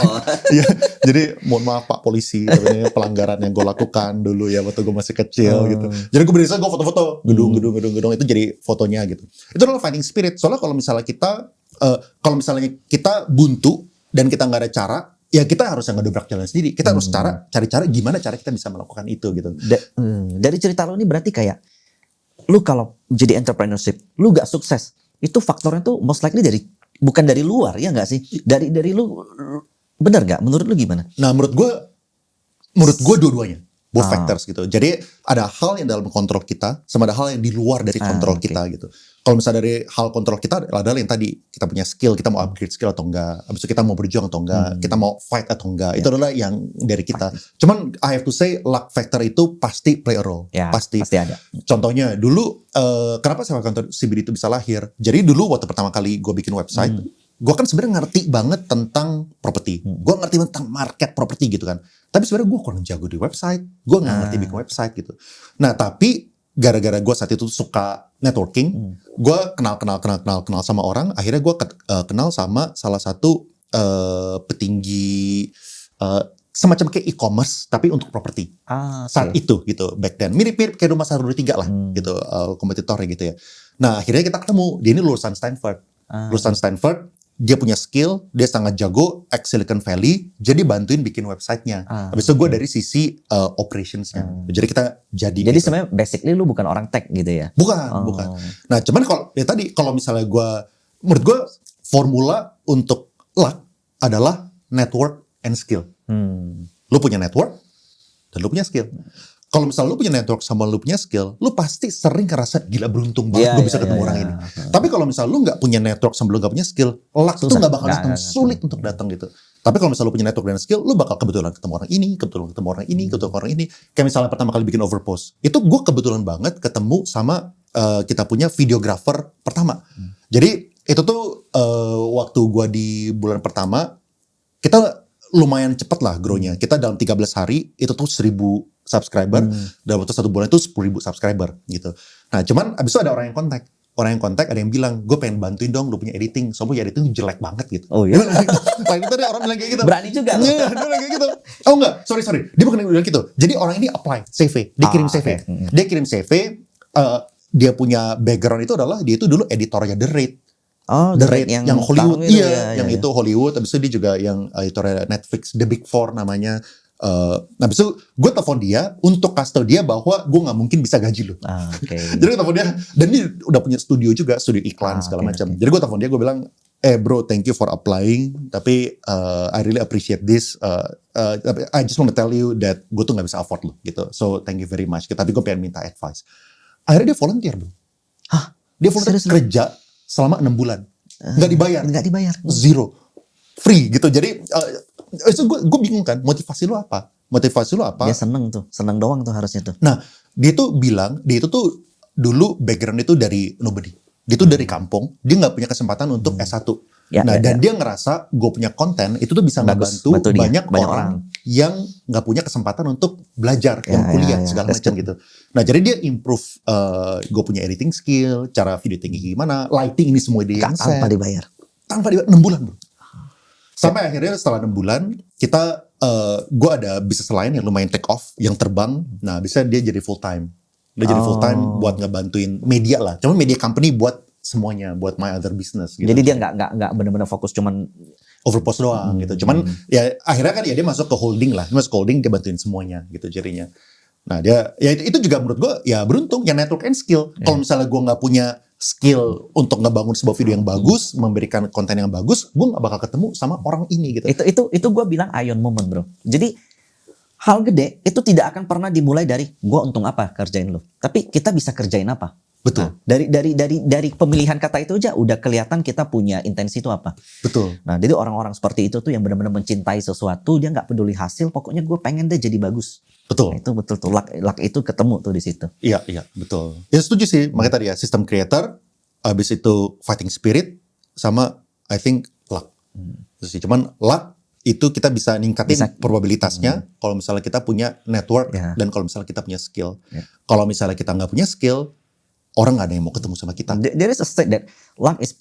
Ya, jadi mohon maaf Pak Polisi, ini pelanggaran yang gue lakukan dulu ya waktu gue masih kecil gitu. Jadi gue berdiri gue foto-foto gedung itu jadi fotonya gitu. Itu adalah fighting spirit. Soalnya kalau misalnya kita buntu dan kita nggak ada cara, ya kita harus ngedobrak jalan sendiri. Kita harus cari cara gimana cara kita bisa melakukan itu gitu. Dari cerita lo ini berarti kayak lu kalau jadi entrepreneurship, lu gak sukses, itu faktornya tuh most likely bukan dari luar ya nggak sih? Dari lu benar nggak? Menurut lu gimana? Nah menurut gue dua-duanya, both factors gitu. Jadi ada hal yang dalam kontrol kita, sama ada hal yang di luar dari kontrol kita gitu. Kalau misalnya dari hal kontrol kita adalah yang tadi kita punya skill, kita mau upgrade skill atau enggak, habis itu kita mau berjuang atau enggak, kita mau fight atau enggak, itu adalah yang dari kita. Cuman I have to say luck factor itu pasti play a role, pasti ada. Contohnya dulu kenapa sewa kantor CBD itu bisa lahir? Jadi dulu waktu pertama kali gue bikin website, gue kan sebenarnya ngerti banget tentang properti, gue ngerti tentang market properti gitu kan. Tapi sebenarnya gue kurang jago di website, gue nggak ngerti bikin website gitu. Nah tapi gara-gara gue saat itu suka networking, gue kenal sama orang. Akhirnya gue kenal sama salah satu petinggi semacam kayak e-commerce tapi untuk properti saat itu gitu back then. Mirip-mirip kayak Rumah Saruri 3 lah gitu, kompetitornya gitu ya. Nah akhirnya kita ketemu. Dia ini lulusan Stanford. dia punya skill, dia sangat jago, ex Silicon Valley, jadi bantuin bikin websitenya. Habis itu gue dari sisi operationsnya. Jadi kita Jadi gitu. sebenarnya basically lu bukan orang tech gitu ya? Bukan. Nah cuman kalau misalnya menurut gue formula untuk luck adalah network and skill. Lu punya network dan lu punya skill. Kalau misalnya lu punya network sama lu punya skill, lu pasti sering ngerasa gila beruntung banget gue bisa ketemu orang ini. Tapi kalau misalnya lu nggak punya network sama lu nggak punya skill, luck itu nggak bakal datang, sulit untuk datang gitu. Tapi kalau misalnya lu punya network dan skill, lu bakal kebetulan ketemu orang ini, kebetulan ketemu orang ini, ketemu orang ini. Kayak misalnya pertama kali bikin Overpost, itu gue kebetulan banget ketemu sama kita punya videographer pertama. Jadi itu tuh waktu gue di bulan pertama, kita lumayan cepet lah grow-nya. Kita dalam 13 hari itu tuh 1.000 subscriber. Dalam waktu 1 bulan itu 10.000 subscriber gitu. Nah cuman abis itu ada orang yang kontak. Orang yang kontak ada yang bilang, gue pengen bantuin dong lu punya editing. Soalnya editing jelek banget gitu. Oh iya? Nah itu ada orang bilang kayak gitu. Berani juga. Iya, dia bilang kayak gitu. Oh enggak, sorry. Dia bukan bilang gitu. Jadi orang ini apply CV. Dia kirim CV. Okay. Dia kirim CV. Dia punya background itu adalah, dia itu dulu editornya The Raid. Oh, The Raid yang Hollywood, gitu, yang itu Hollywood. Habis itu dia juga yang editornya Netflix, The Big Four namanya. Habis itu gue telepon dia untuk kasih tau dia bahwa gue nggak mungkin bisa gaji lo. Jadi gue telepon dia, dan dia udah punya studio juga, studio iklan segala macam. Jadi gue telepon dia, gue bilang, bro, thank you for applying, tapi I really appreciate this. I just want to tell you that gue tuh nggak bisa afford lo gitu. So thank you very much. Tapi gue pengen minta advice. Akhirnya dia volunteer bro. Dia volunteer kerja selama 6 bulan. Nggak dibayar. Zero. Free gitu. Jadi gue bingung kan, motivasi lu apa? Dia seneng doang tuh harusnya tuh. Nah, dia tuh bilang, dia itu tuh dulu background itu dari nobody. Dia tuh dari kampung, dia nggak punya kesempatan untuk S1. Dia ngerasa gue punya konten itu tuh bisa ngebantu banyak orang yang nggak punya kesempatan untuk belajar, yang kuliah segala macam gitu. Nah, jadi dia improve gue punya editing skill, cara video tinggi gimana, lighting ini semua dia yang tanpa dibayar. 6 bulan bro. Sampai akhirnya setelah 6 bulan, gue ada bisnis lain yang lumayan take off, yang terbang. Nah, bisa dia jadi full time. Dia jadi full time buat ngebantuin media lah. Cuma media company buat semuanya, buat my other business. Gitu. Jadi dia nggak benar-benar fokus cuman Overpost doang gitu. Cuman ya akhirnya kan dia masuk ke holding lah. Dia masuk ke holding, dia bantuin semuanya gitu jadinya. Nah dia ya itu juga menurut gue ya beruntung ya, network and skill. Kalau misalnya gue nggak punya skill untuk ngebangun sebuah video yang bagus, memberikan konten yang bagus, gue nggak bakal ketemu sama orang ini gitu. Itu gue bilang ion moment bro. Jadi hal gede itu tidak akan pernah dimulai dari gue untung apa kerjain lo, tapi kita bisa kerjain apa. Betul. Nah, dari pemilihan kata itu aja udah kelihatan kita punya intensi itu apa. Betul. Nah jadi orang-orang seperti itu tuh yang benar-benar mencintai sesuatu, dia nggak peduli hasil, pokoknya gue pengen deh jadi bagus. Betul. Nah, itu betul tuh luck itu ketemu tuh di situ. Iya betul. Ya setuju sih. Makanya tadi ya system creator, habis itu fighting spirit, sama I think luck. Itu sih. Cuman luck itu kita bisa ningkatin probabilitasnya kalau misalnya kita punya network dan kalau misalnya kita punya skill. Kalau misalnya kita nggak punya skill, orang nggak ada yang mau ketemu sama kita. There is a state that luck is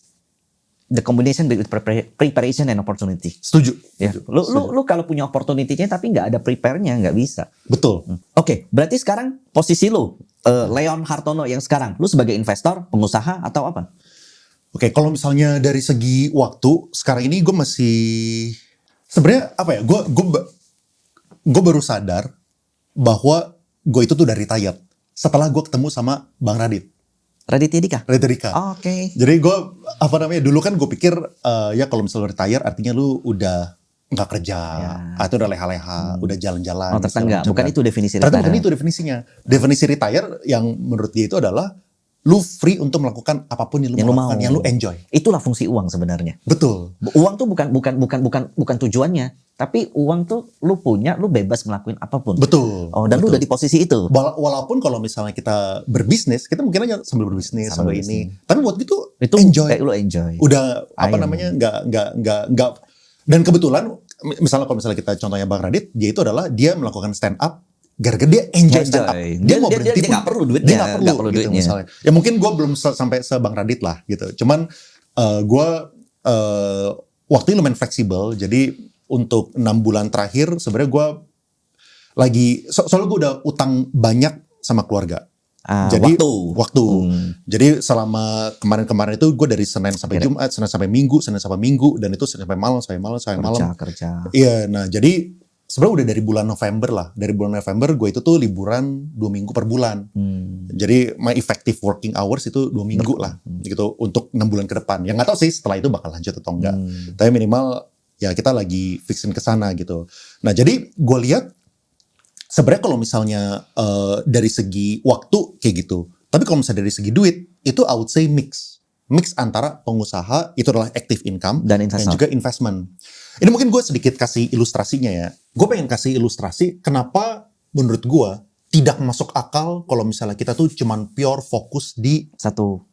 the combination between preparation and opportunity. Setuju. Ya. Lu kalau punya opportunity-nya tapi nggak ada prepare-nya nggak bisa. Betul. Oke, berarti sekarang posisi lu Leon Hartono yang sekarang, lu sebagai investor, pengusaha atau apa? Oke, kalau misalnya dari segi waktu sekarang ini gue masih sebenarnya apa ya? Gue baru sadar bahwa gue itu tuh udah retired setelah gue ketemu sama Bang Radit. Raditya Dika? Raditya Dika. Oke. Jadi gue, dulu kan gue pikir, ya kalau misalnya retire artinya lu udah nggak kerja, atau udah leha-leha, udah jalan-jalan. Oh ternyata enggak, bukan itu definisi retire. Ternyata bukan itu definisinya. Definisi retire yang menurut dia itu adalah, lu free untuk melakukan apapun yang lu mau, yang lu enjoy. Itulah fungsi uang sebenarnya. Betul. Uang tuh bukan tujuannya. Tapi uang tuh lu punya, lu bebas ngelakuin apapun. Betul. Oh, dan lu udah di posisi itu. Walaupun kalau misalnya kita berbisnis, kita mungkin aja sambil berbisnis, sambil ini. Tapi buat itu enjoy. Lu enjoy. Udah nggak. Dan kebetulan, misalnya kalau misalnya kita contohnya Bang Radit, dia itu adalah dia melakukan stand up. Gara-gara dia enjoy stand up. Dia mau berhenti dia nggak perlu duitnya. Dia nggak perlu gitu, duitnya. misalnya. Ya mungkin gue belum sampai se-Bang Radit lah gitu. Cuman gue waktunya lumayan fleksibel. Jadi untuk 6 bulan terakhir sebenarnya gue lagi soalnya gue udah utang banyak sama keluarga. Jadi waktu. Jadi selama kemarin-kemarin itu gue dari Senin sampai Jumat, Senin sampai Minggu, dan itu Senin sampai malam. Kerja. Iya, nah jadi sebenarnya udah dari bulan November lah. Dari bulan November gue itu tuh liburan 2 minggu per bulan. Jadi my effective working hours itu 2 minggu lah gitu untuk 6 bulan ke depan. Yang nggak tahu sih setelah itu bakal lanjut atau enggak. Tapi minimal ya kita lagi fixin ke sana gitu. Nah jadi gue lihat sebenarnya kalau misalnya dari segi waktu kayak gitu. Tapi kalau misalnya dari segi duit itu I would say mix antara pengusaha itu adalah active income dan juga investment. Ini mungkin gue sedikit kasih ilustrasinya ya. Gue pengen kasih ilustrasi kenapa menurut gue tidak masuk akal kalau misalnya kita tuh cuman pure fokus di satu.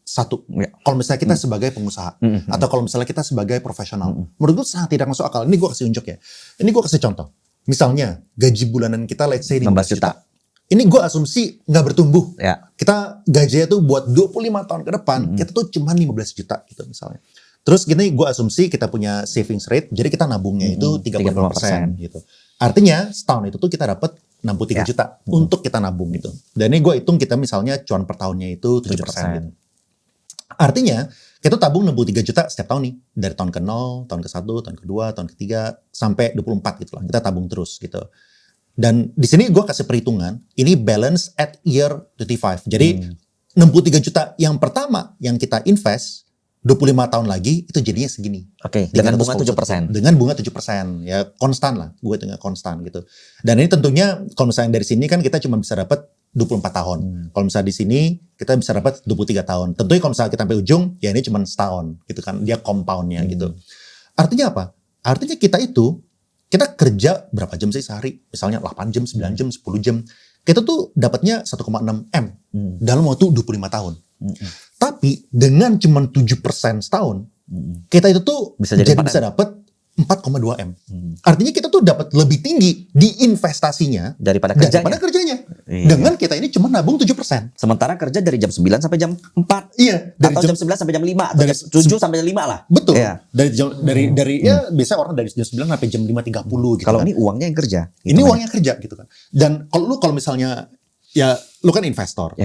Ya. Kalau misalnya kita sebagai pengusaha atau kalau misalnya kita sebagai profesional, menurut gue sangat tidak masuk akal. Ini gue kasih unjuk ya. Ini gue kasih contoh. Misalnya gaji bulanan kita let's say 15 juta. Ini gue asumsi nggak bertumbuh. Ya. Kita gajinya tuh buat 25 tahun ke depan, kita tuh cuma 15 juta gitu misalnya. Terus gini gue asumsi kita punya savings rate, jadi kita nabungnya itu 35% gitu. Artinya setahun itu tuh kita dapat 63 juta untuk kita nabung gitu. Dan ini gue hitung kita misalnya cuan per tahunnya itu 7%. Gitu. Artinya kita tabung 63 juta setiap tahun nih. Dari tahun ke-0, tahun ke-1, tahun ke-2, tahun ke-3, sampai 24 gitu lah. Kita tabung terus gitu. Dan di sini gue kasih perhitungan, ini balance at year 25. Jadi 63 juta yang pertama yang kita invest, 25 tahun lagi itu jadinya segini. Oke, dengan bunga 7%. Dengan bunga 7%. Ya konstan lah, gue hitungan konstan gitu. Dan ini tentunya kalau misalnya dari sini kan kita cuma bisa dapat 24 tahun. Kalau misalnya di sini kita bisa dapat 23 tahun. Tentunya kalau misalnya kita sampai ujung, ya ini cuma setahun gitu kan. Dia compoundnya gitu. Artinya apa? Artinya kita kerja berapa jam sih sehari? Misalnya 8 jam, 9 jam, 10 jam. Kita tuh dapatnya 1,6 M dalam waktu 25 tahun. Tapi dengan cuma 7% setahun, kita itu tuh bisa dapat 4,2 M. Artinya kita tuh dapat lebih tinggi di investasinya daripada kerjanya. Iya. Dengan kita ini cuma nabung 7%. Sementara kerja dari jam 9 sampai jam 4. Iya, dari jam 11 sampai jam 5 atau jam 7 sampai jam 5 lah. Betul. Iya. Dari ya biasa orang dari jam 9 sampai jam 5.30 gitu. Kalau kan. Ini uangnya yang kerja. Gitu ini uangnya kerja gitu kan. Dan kalau misalnya ya lu kan investor,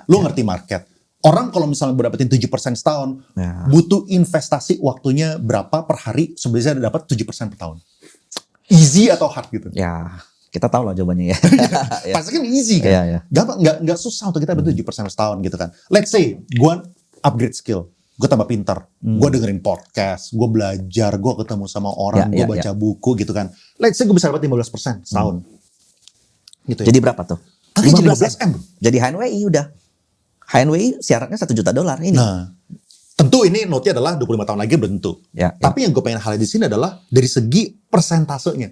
lu ngerti market. Orang kalau misalnya dapetin 7% setahun, butuh investasi waktunya berapa per hari sebelum dapat 7% per tahun. Easy atau hard gitu? Ya, kita tahu lah jawabannya ya. Pasti kan easy kan? Gampang, nggak susah untuk kita dapat 7% setahun gitu kan. Let's say, gue upgrade skill, gue tambah pintar, gue dengerin podcast, gue belajar, gue ketemu sama orang, gue baca buku gitu kan. Let's say gue bisa dapat 15% setahun. Gitu ya. Jadi berapa tuh? 15 M. Jadi HNWI udah. HNWI syaratnya $1 juta ini. Nah, tentu ini note-nya adalah 25 tahun lagi belum tentu. Tapi yang gue pengen highlight di sini adalah dari segi persentasenya.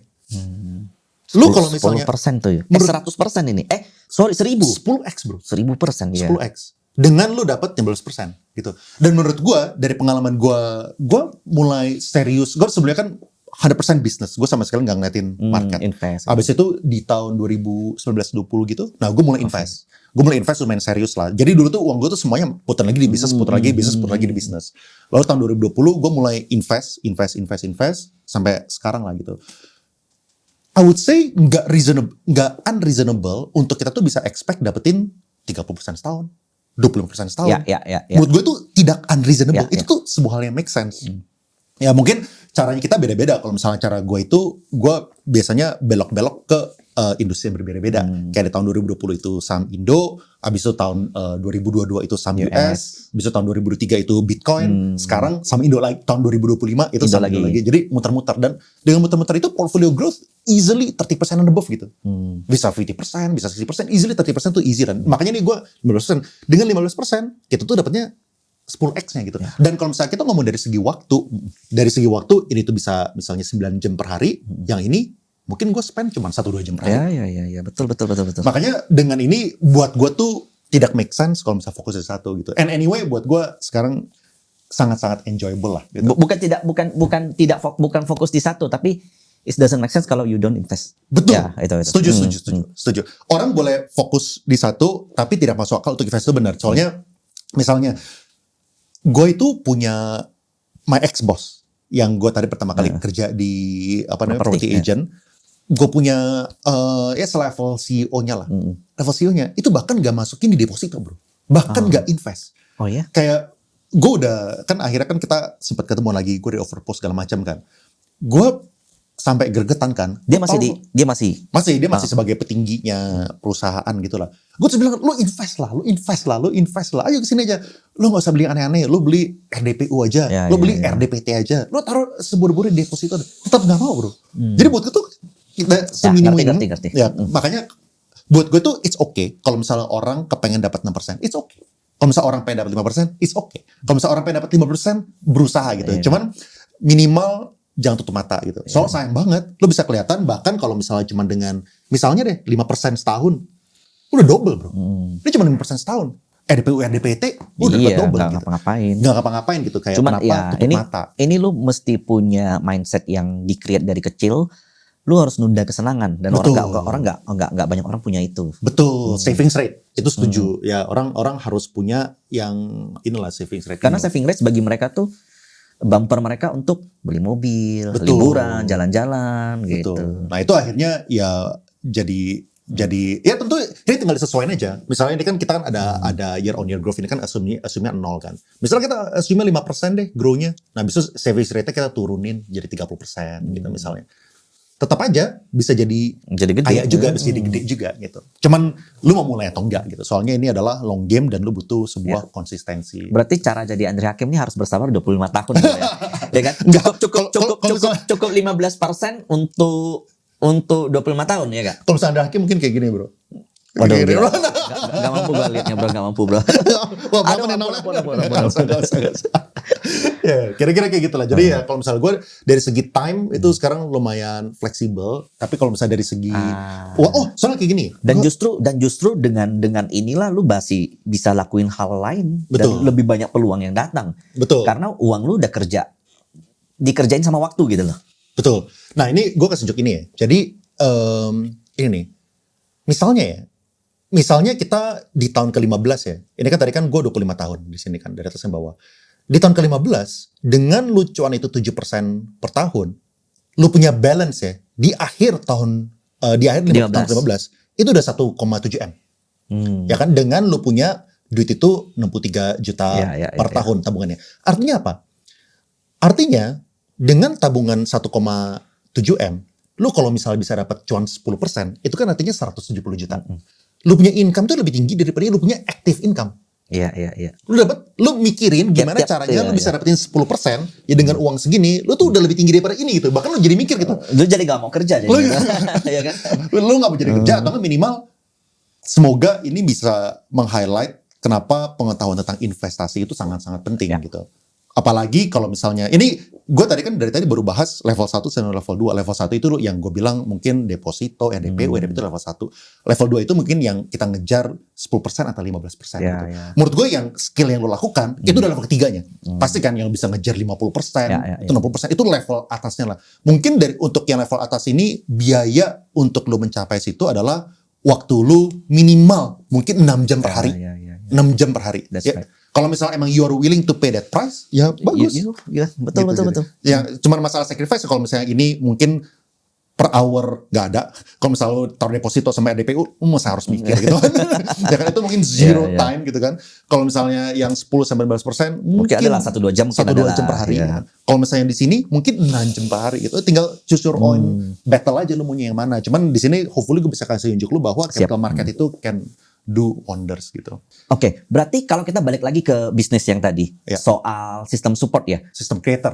Lu kalau misalnya 10% tuh ya. 100% ini. 1000. 10x bro. 1000% ya. 10x. Dengan lu dapat 15% gitu. Dan menurut gue dari pengalaman gue mulai serius. Gue sebelumnya kan 100% bisnis. Gue sama sekali gak ngeliatin market. Invest. Abis itu di tahun 2019-20 gitu. Nah gue mulai invest. Gue mulai invest lumayan serius lah. Jadi dulu tuh uang gue tuh semuanya putar lagi di bisnis, putar lagi di bisnis, putar lagi di bisnis. Lalu tahun 2020 gue mulai invest sampai sekarang lah gitu. I would say nggak unreasonable untuk kita tuh bisa expect dapetin 30% setahun, 25% setahun. Ya. Menurut gue tuh tidak unreasonable. Itu tuh sebuah hal yang make sense. Ya mungkin caranya kita beda-beda. Kalau misalnya cara gue itu, gue biasanya belok-belok ke industri yang berbeda-beda. Kayak di tahun 2020 itu saham Indo, habis itu tahun 2022 itu saham US, habis itu tahun 2023 itu Bitcoin, sekarang saham Indo lagi, tahun 2025 itu saham Indo lagi. Jadi muter-muter, dan dengan muter-muter itu portfolio growth easily 30% and above gitu. Bisa 50%, bisa 60%, easily 30% tuh easy kan. Makanya nih gue 15%. Dengan 15%, kita tuh dapatnya 10x-nya gitu. Dan kalau misalnya kita ngomong dari segi waktu ini tuh bisa misalnya 9 jam per hari, yang ini mungkin gue spend cuma 1-2 jam per hari. Ya, betul. Makanya dengan ini buat gue tuh tidak make sense kalau misalnya fokus di satu gitu. And anyway buat gue sekarang sangat-sangat enjoyable lah. Gitu. Bukan fokus di satu, tapi it doesn't make sense kalau you don't invest. Betul. Ya, itu. Setuju. Orang boleh fokus di satu, tapi tidak masuk akal untuk invest itu benar. Soalnya misalnya gue itu punya my ex boss yang gue tadi pertama kali kerja di property agent. Gue punya ya selevel CEO-nya lah. level CEO-nya itu bahkan gak masukin di deposito bro, bahkan gak invest. Oh ya? Kayak gue udah kan akhirnya kan kita sempat ketemu lagi, gue di overpost segala macam kan, gue sampai gregetan kan. Dia masih sebagai petingginya perusahaan gitu lah. Gue terus bilang, lu invest lah, ayo kesini aja. Lu gak usah beli aneh-aneh, lu beli RDPU aja, lu beli RDPT aja, lu taruh seburu-buru di deposito, tetap gak mau bro. Jadi buat gue tuh kita seminimum ngerti. Ya, makanya buat gue tuh it's okay kalau misalnya orang kepengen dapat 6%, it's okay. Kalau misalnya orang pengen dapat 5%, it's okay. Kalau misalnya orang pengen dapat 5%, berusaha gitu. Cuman minimal jangan tutup mata gitu. Soalnya sayang banget, lo bisa kelihatan bahkan kalau misalnya cuma dengan, misalnya deh 5% setahun, udah double bro. Ini cuma 5% setahun. RDPU, RDPT, udah double gak gitu. ngapa-ngapain. Gak ngapa-ngapain gitu, kayak Cuman kenapa tutup mata. Ini lo mesti punya mindset yang di-create dari kecil. Lu harus nunda kesenangan dan Betul. orang nggak banyak orang punya itu. Betul, savings rate itu setuju. Ya orang harus punya yang inilah savings rate. Karena saving rate bagi mereka tuh bumper mereka untuk beli mobil, Betul. liburan, jalan-jalan gitu. Nah itu akhirnya ya jadi ya tentu ini tinggal disesuaiin aja. Misalnya ini kan kita kan ada year on year growth, ini kan assume-nya 0 kan. Misalnya kita assume 5% deh grow-nya. Nah bisa savings rate-nya kita turunin jadi 30% gitu misalnya. Tetap aja bisa jadi gede kaya juga, bisa jadi gede juga gitu. Cuman lu mau mulai atau enggak gitu. Soalnya ini adalah long game dan lu butuh sebuah konsistensi. Berarti cara jadi Andre Hakim ini harus bersabar 25 tahun gitu ya. Ya kan? Cukup 15% untuk 25 tahun ya Kak? Kalau misalnya Andre Hakim mungkin kayak gini bro. Waduh, gak mampu gue liatnya bro, gak mampu bro. Wah, ya, kira-kira kayak gitulah. Jadi ya kalau misalnya gue dari segi time itu sekarang lumayan fleksibel. Tapi kalau misalnya dari segi, soalnya kayak gini. Dan justru dengan inilah lu bisa lakuin hal lain. Betul. Dan lebih banyak peluang yang datang. Betul. Karena uang lu udah dikerjain sama waktu gitu loh. Betul. Nah ini gue kasih tunjuk ini ya. Jadi ini nih. Misalnya kita di tahun ke-15 ya. Ini kan tadi kan gue 25 tahun di sini kan dari atas ke bawah. Di tahun ke-15 dengan lu cuan itu 7% per tahun, lu punya balance ya di akhir tahun tahun 15 itu udah 1,7 M. Ya kan dengan lu punya duit itu 63 juta per tahun tabungannya. Artinya apa? Artinya dengan tabungan 1,7 M, lu kalau misalnya bisa dapat cuan 10%, itu kan artinya 170 juta. Lu punya income tuh lebih tinggi daripada lu punya active income. Iya. Lu mikirin gimana caranya lu bisa dapetin 10% ya dengan uang segini, lu tuh udah lebih tinggi daripada ini gitu. Bahkan lu jadi mikir gitu. Lu jadi gak mau kerja jadi. Iya kan? Lu gak mau jadi kerja atau minimal semoga ini bisa meng-highlight kenapa pengetahuan tentang investasi itu sangat-sangat penting gitu. Apalagi kalau misalnya, ini gue tadi kan dari tadi baru bahas level 1 dan level 2. Level 1 itu yang gue bilang mungkin deposito, RDPU, RDP itu level 1. Level 2 itu mungkin yang kita ngejar 10% atau 15% gitu. Menurut gue yang skill yang lo lakukan, itu udah level ketiganya. Pasti kan yang bisa ngejar 50%, itu 60%, itu level atasnya lah. Mungkin untuk yang level atas ini, biaya untuk lo mencapai situ adalah waktu lo minimal mungkin 6 jam per hari. 6 jam per hari. Kalau misalnya emang you are willing to pay that price, ya bagus. Iya, betul. Ya, cuman masalah sacrifice kalau misalnya ini mungkin per hour nggak ada. Kalau misalnya lu taruh deposito sama RDPU, masa harus mikir gitu. Ya kan itu mungkin zero time gitu kan. Kalau misalnya yang 10-15% mungkin adalah 1-2 jam. 1-2 jam per hari. Ya. Kalau misalnya di sini mungkin 6 jam per hari gitu. Tinggal choose your own battle aja lu maunya yang mana. Cuman di sini hopefully gue bisa kasih tunjuk lu bahwa capital market itu can do wonders gitu. Oke, berarti kalau kita balik lagi ke bisnis yang tadi soal sistem support ya, sistem creator.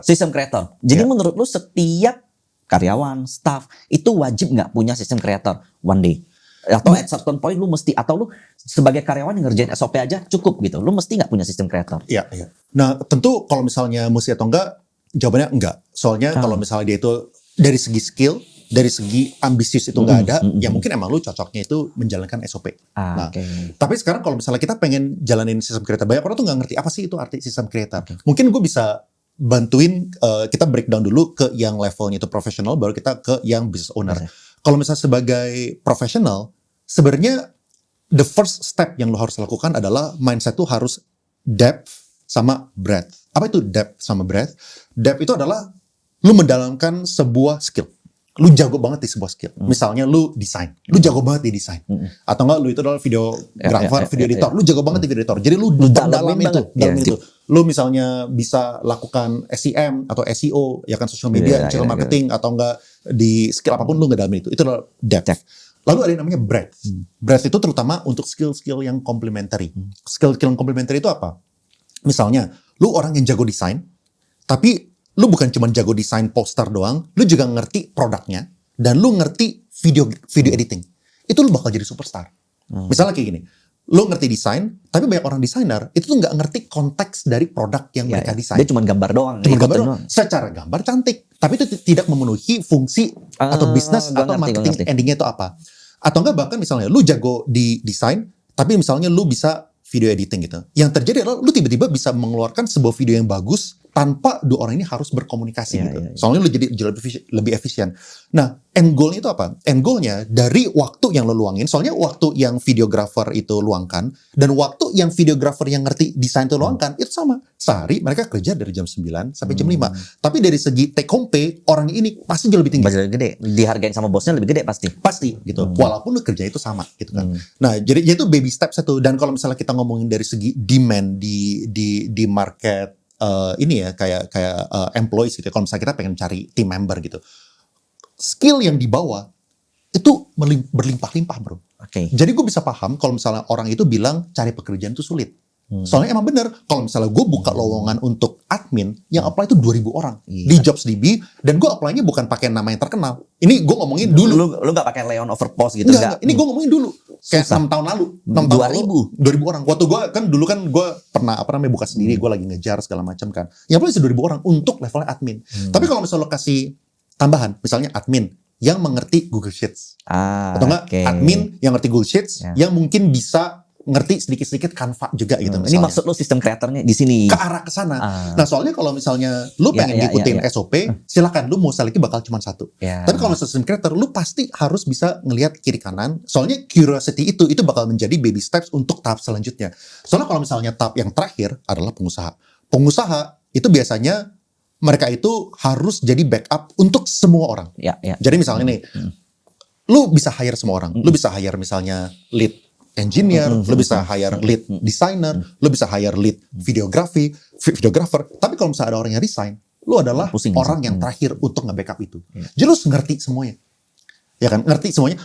Jadi menurut lu setiap karyawan, staff itu wajib nggak punya sistem creator one day? Atau at certain point lu mesti, atau lu sebagai karyawan yang ngerjain SOP aja cukup gitu, lu mesti nggak punya sistem creator? Iya. Nah tentu kalau misalnya mesti atau enggak, jawabannya enggak. Soalnya kalau misalnya dia itu dari segi skill, dari segi ambisius itu nggak ada, ya mungkin emang lu cocoknya itu menjalankan SOP. Tapi sekarang kalau misalnya kita pengen jalanin sistem creator, banyak orang tuh nggak ngerti apa sih itu arti sistem creator. Mungkin gue bisa bantuin kita breakdown dulu ke yang levelnya itu profesional, baru kita ke yang business owner. Kalau misalnya sebagai profesional, sebenarnya the first step yang lo harus lakukan adalah mindset tuh harus depth sama breadth. Apa itu depth sama breadth? Depth itu adalah lo mendalamkan sebuah skill. lu jago banget di sebuah skill. Misalnya lu desain, lu jago banget di desain. Atau enggak lu itu adalah videographer, video editor, lu jago banget di video editor. Jadi lu dalam itu. Lu misalnya bisa lakukan SEM atau SEO, ya kan social media, channel marketing, atau enggak di skill apapun lu ngedalamin itu. Itu adalah depth. Lalu ada yang namanya breadth. Breadth itu terutama untuk skill-skill yang complementary. Skill yang complementary itu apa? Misalnya, lu orang yang jago desain, tapi lu bukan cuma jago desain poster doang, lu juga ngerti produknya, dan lu ngerti video editing. Itu lu bakal jadi superstar. Misalnya kayak gini, lu ngerti desain, tapi banyak orang desainer, itu tuh nggak ngerti konteks dari produk yang mereka desain. Dia cuma gambar doang. Secara gambar cantik, tapi itu tidak memenuhi fungsi atau bisnis atau marketing endingnya itu apa. Atau enggak bahkan misalnya, lu jago di desain, tapi misalnya lu bisa video editing gitu. Yang terjadi adalah lu tiba-tiba bisa mengeluarkan sebuah video yang bagus tanpa dua orang ini harus berkomunikasi gitu. Soalnya lu jadi lebih efisien. Nah, end goalnya itu apa? End goalnya dari waktu yang lu luangin, soalnya waktu yang videographer itu luangkan, dan waktu yang videographer yang ngerti desain itu luangkan, itu sama. Sehari mereka kerja dari jam 9 sampai jam 5. Tapi dari segi take home pay, orang ini pasti jauh lebih tinggi. Pasti lebih gede. Dihargain sama bosnya lebih gede pasti. Pasti gitu. Walaupun lu kerja itu sama gitu kan. Nah, jadi itu baby steps itu. Dan kalau misalnya kita ngomongin dari segi demand di market ini ya kayak employees gitu. Kalau misalnya kita pengen cari team member gitu, skill yang dibawa itu berlimpah-limpah bro. Jadi gue bisa paham kalau misalnya orang itu bilang cari pekerjaan itu sulit. Soalnya emang bener, kalau misalnya gue buka lowongan untuk admin, yang apply itu 2.000 orang di JobsDB, dan gue apply-nya bukan pakai nama yang terkenal. Ini gue ngomongin dulu. Lu gak pakai Leon Overpost gitu? Enggak. Ini gue ngomongin dulu. Kayak 6 tahun lalu. 2.000 orang. Waktu gue kan dulu kan gue pernah buka sendiri, gue lagi ngejar segala macam kan. Yang apply 2.000 orang untuk levelnya admin. Tapi kalau misalnya lo kasih tambahan, misalnya admin yang mengerti Google Sheets. Atau enggak admin yang ngerti Google Sheets, yang mungkin bisa ngerti sedikit-sedikit Canva juga gitu. Ini maksud lo sistem kreatornya di sini. Ke arah ke sana. Nah, soalnya kalau misalnya lu pengen ngikutin SOP, silakan lu mau selektif bakal cuma satu. Tapi kalau sistem kreator, lu pasti harus bisa ngelihat kiri kanan. Soalnya curiosity itu bakal menjadi baby steps untuk tahap selanjutnya. Soalnya kalau misalnya tahap yang terakhir adalah pengusaha. Pengusaha itu biasanya mereka itu harus jadi backup untuk semua orang. Jadi misalnya nih, lu bisa hire semua orang. Lu bisa hire misalnya lead engineer, lu bisa hire lead designer, lu bisa hire lead videographer. Tapi kalau misalnya ada orang yang resign, lu adalah orang yang terakhir untuk nge-backup itu. Jadi lu ngerti semuanya. Ya kan, ngerti semuanya.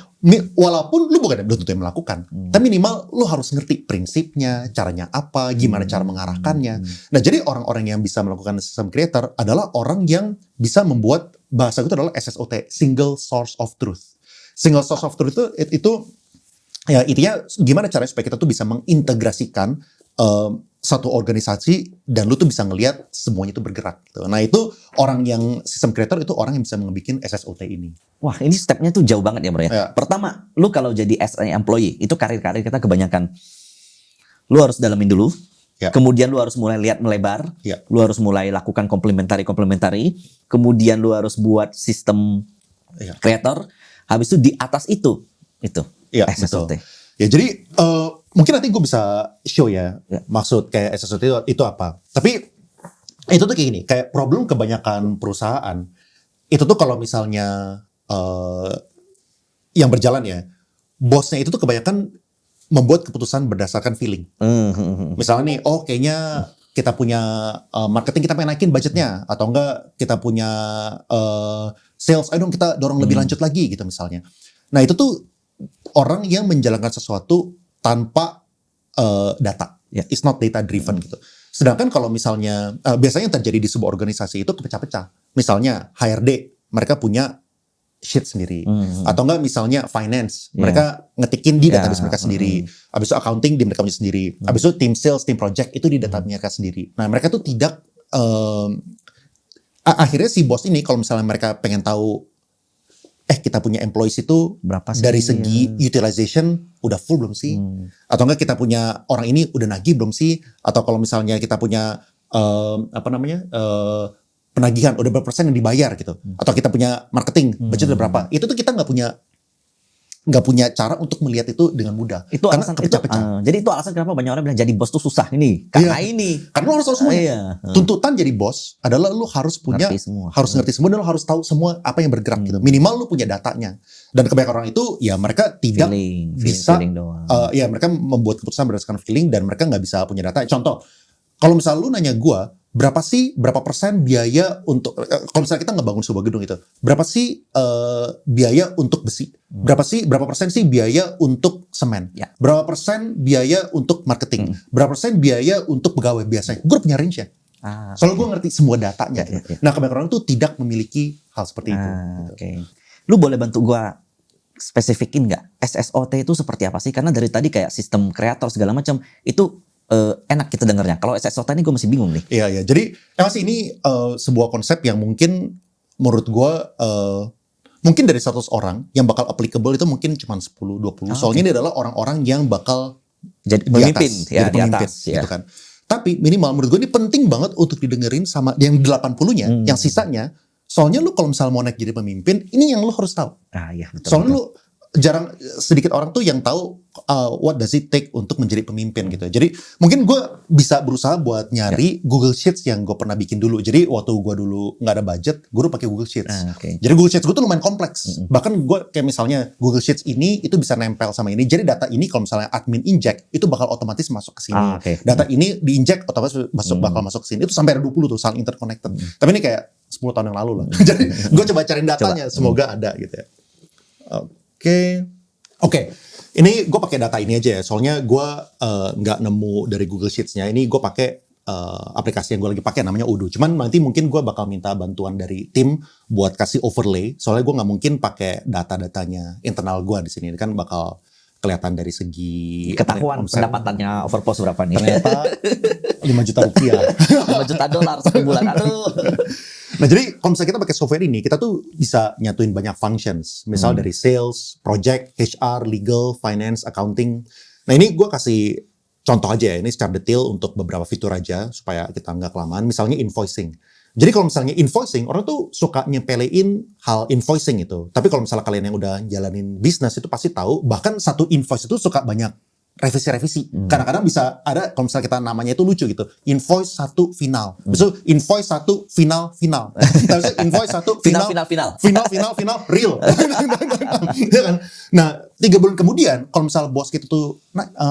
Walaupun lu bukan belum tentu yang melakukan, tapi minimal lu harus ngerti prinsipnya, caranya apa, gimana cara mengarahkannya. Nah, jadi orang-orang yang bisa melakukan system creator adalah orang yang bisa membuat, bahasa itu adalah SSOT, single source of truth. Single source of truth itu ya intinya gimana caranya supaya kita tuh bisa mengintegrasikan satu organisasi dan lu tuh bisa ngelihat semuanya itu bergerak gitu. Nah, itu orang yang system creator itu orang yang bisa membuat SSOT ini. Wah, ini stepnya tuh jauh banget ya bro ya. Pertama, lu kalau jadi as an employee, itu karir-karir kita kebanyakan lu harus dalamin dulu. Kemudian lu harus mulai lihat melebar. Lu harus mulai lakukan komplementari. Kemudian lu harus buat sistem creator. Habis itu di atas itu SSOT. Ya, jadi mungkin nanti gue bisa show ya, maksud kayak SSOT itu apa. Tapi itu tuh kayak gini, kayak problem kebanyakan perusahaan itu tuh kalau misalnya yang berjalan ya, bosnya itu tuh kebanyakan membuat keputusan berdasarkan feeling. Misalnya nih, kayaknya kita punya marketing, kita pengen naikin budgetnya, atau enggak kita punya sales, ayo dong kita dorong lebih lanjut lagi gitu misalnya. Nah, itu tuh orang yang menjalankan sesuatu tanpa data. It's not data driven gitu. Sedangkan kalau misalnya, biasanya yang terjadi di sebuah organisasi itu kepecah-pecah. Misalnya HRD, mereka punya sheet sendiri. Atau enggak misalnya finance, mereka ngetikin di database mereka sendiri. Habis itu accounting di mereka punya sendiri. Habis itu tim sales, tim project itu di data mereka sendiri. Nah, mereka tuh tidak, akhirnya si bos ini kalau misalnya mereka pengen tahu kita punya employees itu berapa sih dari segi utilization udah full belum sih? Atau enggak kita punya orang ini udah nagih belum sih? Atau kalau misalnya kita punya penagihan udah berapa persen yang dibayar gitu? Atau kita punya marketing budget udah berapa? Itu tuh kita nggak punya nggak punya cara untuk melihat itu dengan mudah. Itu Karena alasan kepecah-pecah. jadi itu alasan kenapa banyak orang bilang jadi bos tuh susah ini. Karena ini. Karena lo harus tahu semuanya. Iya. Tuntutan jadi bos adalah lo harus punya, ngerti semua dan lo harus tahu semua apa yang bergerak gitu. Minimal lo punya datanya. Dan kebanyakan orang itu ya mereka tidak bisa, ya mereka membuat keputusan berdasarkan feeling dan mereka nggak bisa punya data. Contoh, kalau misalnya lu nanya gue, berapa persen biaya untuk, kalau misalnya kita ngebangun sebuah gedung itu, berapa sih biaya untuk besi? Berapa persen sih biaya untuk semen? Berapa persen biaya untuk marketing? Berapa persen biaya untuk pegawai biasanya? Gue punya range-nya. Soalnya gue ngerti semua datanya. Nah, kebanyakan orang tuh tidak memiliki hal seperti itu. Gitu. Lu boleh bantu gue spesifikin nggak SSOT itu seperti apa sih? Karena dari tadi kayak sistem kreator segala macam itu enak kita dengarnya. Kalau SSOT ini gue masih bingung nih. Iya. Jadi emang sih ini sebuah konsep yang mungkin menurut gue mungkin dari 100 orang yang bakal applicable itu mungkin cuma 10-20. Soalnya ini adalah orang-orang yang bakal jadi pemimpin, di atas gitu kan. Tapi minimal menurut gue ini penting banget untuk didengerin sama yang 80-nya, yang sisanya. Soalnya lu kalau misalnya mau naik jadi pemimpin, ini yang lu harus tahu. Iya, betul. Soalnya lu sedikit orang tuh yang tahu what does it take untuk menjadi pemimpin gitu. Jadi mungkin gue bisa berusaha buat nyari Google Sheets yang gue pernah bikin dulu. Jadi waktu gue dulu nggak ada budget, gue udah pakai Google Sheets. Jadi Google Sheets gue tuh lumayan kompleks. Bahkan gue kayak misalnya Google Sheets ini itu bisa nempel sama ini. Jadi data ini kalau misalnya admin inject itu bakal otomatis masuk ke sini. Data ini diinject otomatis bakal masuk ke sini. Itu sampai ada 20 tuh saling interconnected. Tapi ini kayak 10 tahun yang lalu lah. Jadi gue coba cariin datanya, semoga ada gitu ya. Oke. Ini gue pakai data ini aja ya. Soalnya gue nggak nemu dari Google Sheets-nya. Ini gue pakai aplikasi yang gue lagi pakai namanya Odoo. Cuman nanti mungkin gue bakal minta bantuan dari tim buat kasih overlay. Soalnya gue nggak mungkin pakai data-datanya internal gue di sini. Ini kan bakal kelihatan dari segi ketahuan pendapatannya Overpost berapa nih. Ternyata 5 juta rupiah. 5 juta dolar satu bulan. Aduh. Nah jadi kalau misalnya kita pakai software ini, kita tuh bisa nyatuin banyak functions. Misal dari sales, project, HR, legal, finance, accounting. Nah ini gue kasih contoh aja ya, ini secara detail untuk beberapa fitur aja supaya kita nggak kelamaan. Misalnya invoicing. Jadi kalau misalnya invoicing, orang tuh suka nyepelein hal invoicing itu. Tapi kalau misalnya kalian yang udah jalanin bisnis itu pasti tahu, bahkan satu invoice itu suka banyak revisi-revisi. Kadang-kadang bisa ada, kalau misalnya kita namanya itu lucu gitu, invoice 1 final. Besok invoice 1 final. Invoice 1 final real. Ya kan? Nah, 3 bulan kemudian, kalau misalnya bos kita tuh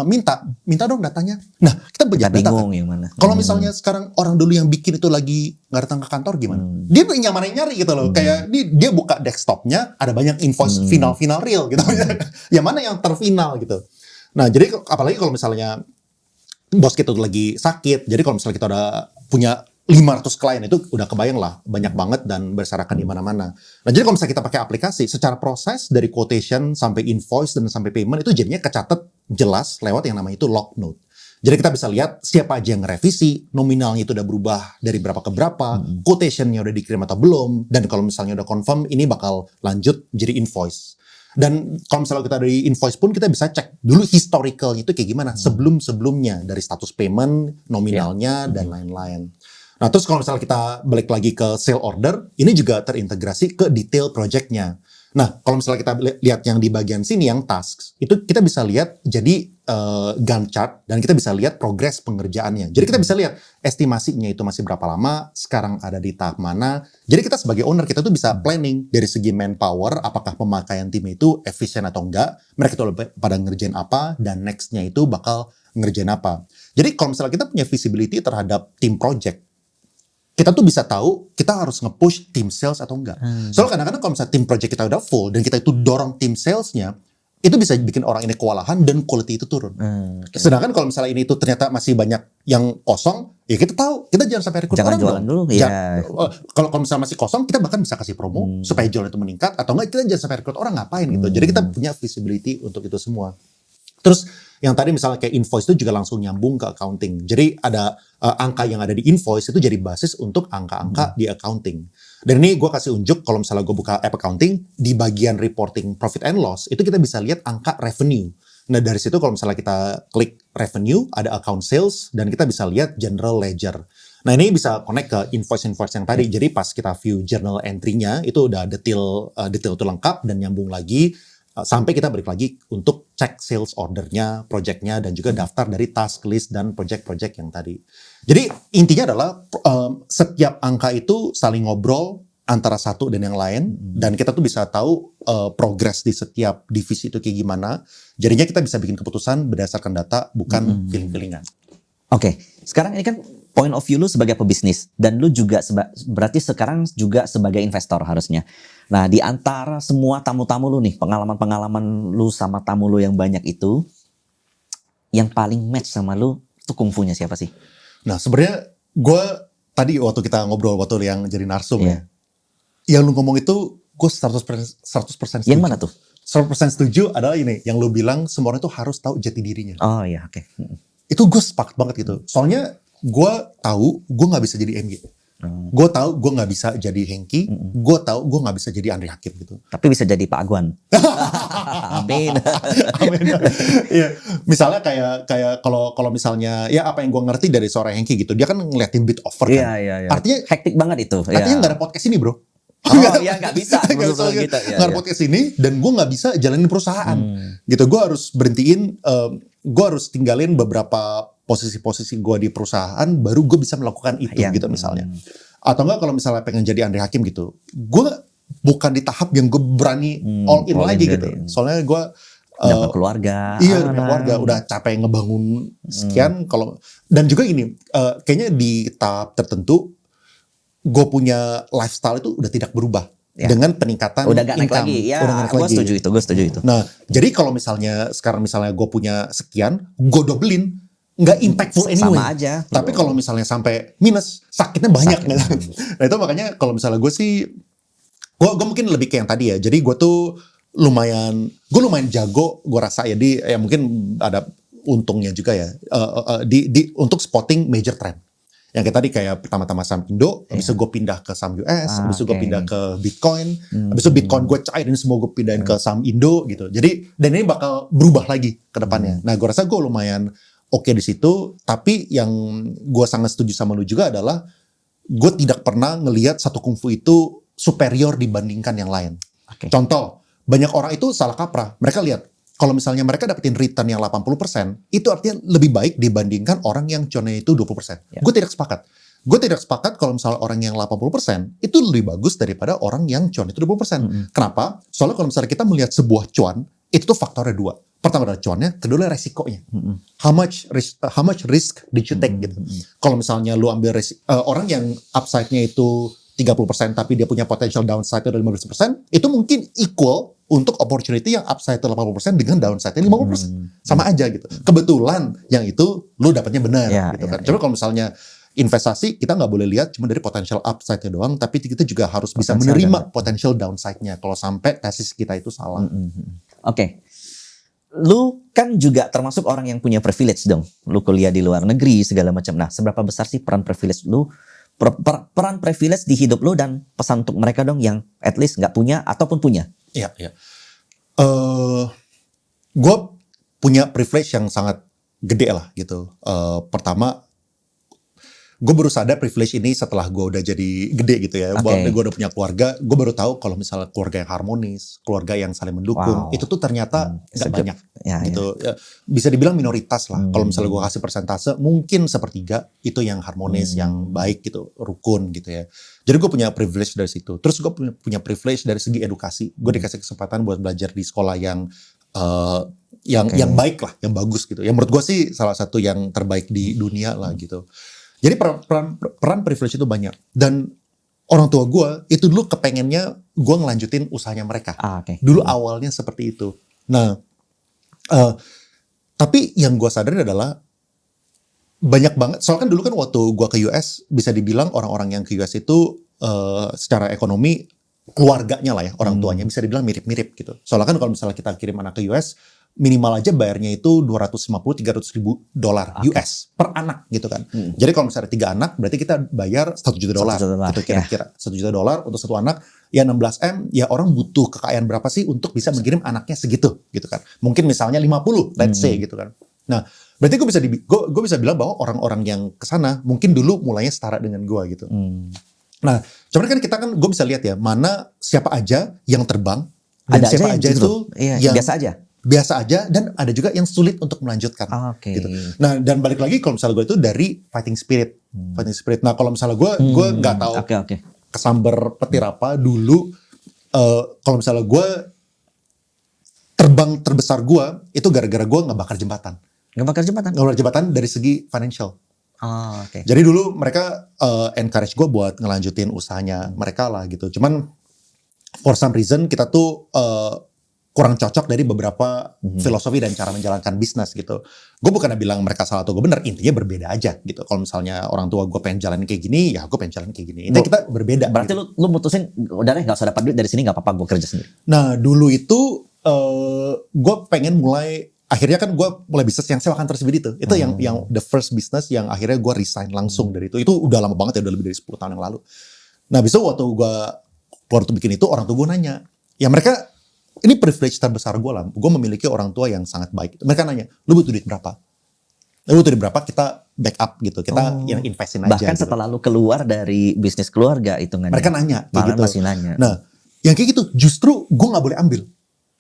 minta dong datanya. Nah, kita banyak data kan. Yang mana? Kalau misalnya sekarang orang dulu yang bikin itu lagi nggak datang ke kantor gimana? Dia yang mana yang nyari gitu loh. Kayak dia buka desktopnya, ada banyak invoice final real gitu. Yang mana yang terfinal gitu. Nah, jadi apalagi kalau misalnya bos kita tuh lagi sakit, jadi kalau misalnya kita udah punya 500 klien itu udah kebayang lah, banyak banget dan berserakan di mana-mana. Nah, jadi kalau misalnya kita pakai aplikasi, secara proses dari quotation sampai invoice dan sampai payment itu jadinya kecatat jelas lewat yang namanya itu log note. Jadi kita bisa lihat siapa aja yang ngerevisi, nominalnya itu udah berubah dari berapa ke berapa, quotationnya udah dikirim atau belum, dan kalau misalnya udah confirm, ini bakal lanjut jadi invoice. Dan kalau misalnya kita dari invoice pun kita bisa cek dulu historicalnya itu kayak gimana sebelum-sebelumnya dari status payment, nominalnya dan lain-lain. Nah terus kalau misalnya kita balik lagi ke sale order, ini juga terintegrasi ke detail projectnya. Nah kalau misalnya kita lihat yang di bagian sini yang tasks, itu kita bisa lihat jadi Gantt chart dan kita bisa lihat progres pengerjaannya. Jadi kita bisa lihat estimasinya itu masih berapa lama, sekarang ada di tahap mana. Jadi kita sebagai owner kita tuh bisa planning dari segi manpower, apakah pemakaian tim itu efisien atau enggak, mereka tuh pada ngerjain apa, dan nextnya itu bakal ngerjain apa. Jadi kalau misalnya kita punya visibility terhadap tim project, kita tuh bisa tahu kita harus nge-push tim sales atau enggak. Soalnya kadang-kadang kalau misalnya tim project kita udah full dan kita itu dorong tim salesnya, itu bisa bikin orang ini kewalahan dan quality itu turun. Sedangkan kalau misalnya ini itu ternyata masih banyak yang kosong, ya kita tahu, kita jangan sampai rekrut orang jualan dong. Dulu, ya. Kalau misalnya masih kosong, kita bahkan bisa kasih promo supaya jualan itu meningkat, atau enggak kita jangan sampai rekrut orang, ngapain gitu. Jadi kita punya visibility untuk itu semua. Terus yang tadi misalnya kayak invoice itu juga langsung nyambung ke accounting. Jadi ada angka yang ada di invoice itu jadi basis untuk angka-angka di accounting. Dan ini gue kasih unjuk kalau misalnya gue buka app accounting, di bagian reporting profit and loss, itu kita bisa lihat angka revenue. Nah dari situ kalau misalnya kita klik revenue, ada account sales, dan kita bisa lihat general ledger. Nah ini bisa connect ke invoice-invoice yang tadi. Jadi pas kita view journal entry-nya, itu udah detail itu lengkap dan nyambung lagi. Sampai kita balik lagi untuk cek sales ordernya, projectnya, dan juga daftar dari task list dan project-project yang tadi. Jadi intinya adalah setiap angka itu saling ngobrol antara satu dan yang lain, dan kita tuh bisa tahu progres di setiap divisi itu kayak gimana. Jadinya kita bisa bikin keputusan berdasarkan data, bukan feeling-feelingan. Oke, sekarang ini kan point of view lu sebagai pebisnis, dan lu juga berarti sekarang juga sebagai investor harusnya. Nah, di antara semua tamu-tamu lu nih, pengalaman-pengalaman lu sama tamu lu yang banyak itu, yang paling match sama lu tuh kungfunya siapa sih? Nah, sebenarnya gue tadi waktu kita ngobrol waktu yang jadi narsum ya, yang lu ngomong itu gue 100% setuju. Yang mana tuh? 100% setuju adalah ini, yang lu bilang semua orang itu harus tahu jati dirinya. Oh iya, oke. Itu gue sepakat banget gitu. Soalnya gue tahu gue nggak bisa jadi MG. Gue tahu gue nggak bisa jadi Hengki. Gue tahu gue nggak bisa jadi Andre Hakim gitu. Tapi bisa jadi Pak Agwan. Amin. Amin. Iya. Misalnya kayak kalau misalnya ya apa yang gue ngerti dari seorang Hengki gitu, dia kan ngeliatin bid offer kan. Iya. Artinya hektik banget itu. Artinya nggak ada podcast ini bro. Oh iya, nggak bisa. Nggak ada podcast ini, dan gue nggak bisa jalanin perusahaan. Gitu, gue harus berhentiin, gue harus tinggalin beberapa posisi-posisi gue di perusahaan, baru gue bisa melakukan itu gitu misalnya. Atau enggak kalau misalnya pengen jadi Andre Hakim gitu, gue bukan di tahap yang gue berani all in lagi gitu. Soalnya gue dapat keluarga. Iya, dapat keluarga, udah capek ngebangun sekian. Kalau dan juga ini, kayaknya di tahap tertentu gue punya lifestyle itu udah tidak berubah dengan peningkatan udah gak naik income. lagi. Ya, udah gue setuju itu. Nah, jadi kalau misalnya sekarang misalnya gue punya sekian, gue dobelin, nggak impactful anyway. Sama aja. Tapi kalau misalnya sampai minus, sakitnya banyak. Nah itu makanya kalau misalnya gue sih, gue mungkin lebih kayak yang tadi ya. Jadi gue tuh lumayan jago, gue rasa ya ya mungkin ada untungnya juga ya untuk spotting major trend. Yang kayak tadi kayak pertama-tama saham Indo, habis itu gue pindah ke saham US, habis itu gue pindah ke Bitcoin, habis itu Bitcoin gue cairin semua gue pindahin ke saham Indo gitu. Jadi dan ini bakal berubah lagi ke depannya. Nah gue rasa gue lumayan oke di situ, tapi yang gue sangat setuju sama lu juga adalah gue tidak pernah ngelihat satu kungfu itu superior dibandingkan yang lain. Contoh, banyak orang itu salah kaprah. Mereka lihat kalau misalnya mereka dapetin return yang 80%, itu artinya lebih baik dibandingkan orang yang cuannya itu 20%. Gue tidak sepakat. Gue tidak sepakat kalau misalnya orang yang 80% itu lebih bagus daripada orang yang cuan itu 20%. Kenapa? Soalnya kalau misalnya kita melihat sebuah cuan, itu tuh faktornya dua. Pertama adalah cuannya, kedua adalah resikonya. How much risk did you take gitu. Kalau misalnya lu ambil orang yang upside-nya itu 30% tapi dia punya potential downside-nya dari 15%, itu mungkin equal untuk opportunity yang upside 80% dengan downside-nya 50%. Sama aja gitu. Kebetulan yang itu lu dapatnya benar gitu kan. Coba kalau misalnya investasi, kita nggak boleh lihat cuma dari potential upside-nya doang, tapi kita juga harus bisa menerima potential downside-nya kalau sampai tesis kita itu salah. Oke. Lu kan juga termasuk orang yang punya privilege dong. Lu kuliah di luar negeri segala macam. Nah, seberapa besar sih peran privilege lu? Peran privilege di hidup lu dan pesan untuk mereka dong yang at least nggak punya ataupun punya. Iya. Gue punya privilege yang sangat gede lah gitu. Pertama, gue baru sadar privilege ini setelah gue udah jadi gede gitu ya. Gue udah punya keluarga, gue baru tahu kalau misalnya keluarga yang harmonis, keluarga yang saling mendukung, itu tuh ternyata gak banyak gitu. Ya, bisa dibilang minoritas lah. Kalau misalnya gue kasih persentase, mungkin 1/3 itu yang harmonis, yang baik gitu, rukun gitu ya. Jadi gue punya privilege dari situ. Terus gue punya privilege dari segi edukasi. Gue dikasih kesempatan buat belajar di sekolah yang baik lah, yang bagus gitu. Yang menurut gue sih salah satu yang terbaik di dunia lah gitu. Jadi peran privilege itu banyak. Dan orang tua gue itu dulu kepengennya gue ngelanjutin usahanya mereka. Dulu awalnya seperti itu. Nah, tapi yang gue sadari adalah banyak banget. Soalnya kan dulu kan waktu gue ke US, bisa dibilang orang-orang yang ke US itu secara ekonomi, keluarganya lah ya, orang tuanya bisa dibilang mirip-mirip gitu. Soalnya kan kalau misalnya kita kirim anak ke US, minimal aja bayarnya itu $250-300 ribu US per anak gitu kan. Jadi kalau misalnya 3 anak, berarti kita bayar $1 juta gitu kira-kira. $1 juta untuk satu anak, ya 16M, ya orang butuh kekayaan berapa sih untuk bisa mengirim anaknya segitu gitu kan. Mungkin misalnya 50, let's say gitu kan. Nah, berarti gue bisa bilang bahwa orang-orang yang kesana mungkin dulu mulainya setara dengan gue gitu. Nah, cuman kan gue bisa lihat ya, mana siapa aja yang terbang Dan Ada siapa aja itu yang biasa aja. biasa aja, dan ada juga yang sulit untuk melanjutkan. Oke. Gitu. Nah, dan balik lagi kalau misalnya gue itu dari fighting spirit. Fighting spirit. Nah, kalau misalnya gue nggak tahu Oke. kesamber petir apa dulu. Kalau misalnya gue terbang terbesar gue itu gara-gara gue ngebakar jembatan. Ngebakar jembatan. Ngebakar jembatan dari segi financial. Oke. Jadi dulu mereka encourage gue buat ngelanjutin usahanya mereka lah gitu. Cuman for some reason kita tuh kurang cocok dari beberapa filosofi dan cara menjalankan bisnis gitu. Gue bukan bilang mereka salah atau gue benar, intinya berbeda aja gitu. Kalau misalnya orang tua gue pengen jalanin kayak gini, ya gue pengen jalanin kayak gini. Intinya kita berbeda. Berarti gitu. lu mutusin udah deh nggak usah dapat duit dari sini, nggak apa-apa gue kerja sendiri. Nah dulu itu gue pengen mulai, akhirnya kan gue mulai bisnis yang sewa kantor sendiri itu. Itu yang the first business yang akhirnya gue resign langsung dari itu. Itu udah lama banget ya, udah lebih dari 10 tahun yang lalu. Nah abis itu waktu gue keluar tuh bikin itu, orang tua gue nanya, ya mereka, ini privilege terbesar gue lah. Gue memiliki orang tua yang sangat baik. Mereka nanya, lu butuh duit berapa? Lu butuh duit berapa? Kita backup gitu. Kita yang investin aja. Bahkan gitu. setelah lu keluar dari bisnis keluarga hitungannya. Mereka nanya kayak Malah gitu. masih nanya. Nah, yang kayak gitu justru gue nggak boleh ambil.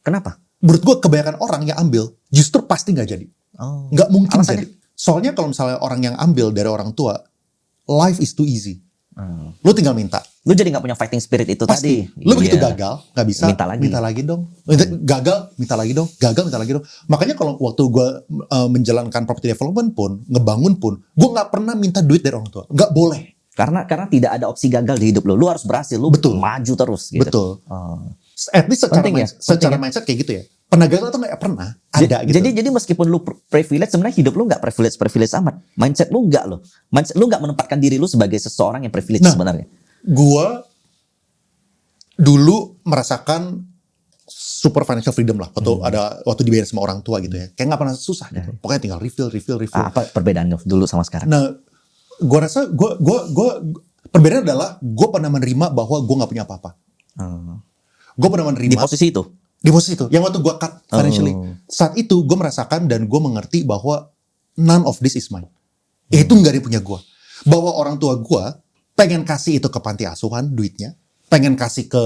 Kenapa? Menurut gue kebanyakan orang yang ambil justru pasti nggak jadi. Oh. Nggak mungkin Alasannya? jadi. Soalnya kalau misalnya orang yang ambil dari orang tua, life is too easy. Hmm. Lu tinggal minta. Lu jadi nggak punya fighting spirit itu Pasti. tadi. Lu begitu Iya. gagal, nggak bisa. Minta lagi. Dong. Gagal, minta lagi dong. Gagal, minta lagi dong. Makanya kalau waktu gue menjalankan property development pun, ngebangun pun, gue nggak pernah minta duit dari orang tua. Nggak boleh. Karena tidak ada opsi gagal di hidup lu. Lu harus berhasil. Lu Betul. maju terus. Gitu. Betul. Oh. At least secara, Penting ya? secara Penting ya? mindset kayak gitu ya. Pernah gagal atau nggak pernah? Ada gitu. Jadi meskipun lu privilege, sebenarnya hidup lu nggak privilege amat. Mindset lu nggak lo. Mindset lu nggak menempatkan diri lu sebagai seseorang yang privilege sebenarnya. Gua dulu merasakan super financial freedom lah. Waktu dibayar sama orang tua gitu ya. Kayak nggak pernah susah gitu. Pokoknya tinggal refill. Apa perbedaannya dulu sama sekarang? Nah, gua rasa perbedaannya adalah gua pernah menerima bahwa gua nggak punya apa-apa. Gue pernah menerima Di posisi itu. Di posisi itu, yang waktu gue cut financially. Saat itu gue merasakan dan gue mengerti bahwa none of this is mine. Itu nggak ada yang punya gue. Bahwa orang tua gue pengen kasih itu ke panti asuhan duitnya, pengen kasih ke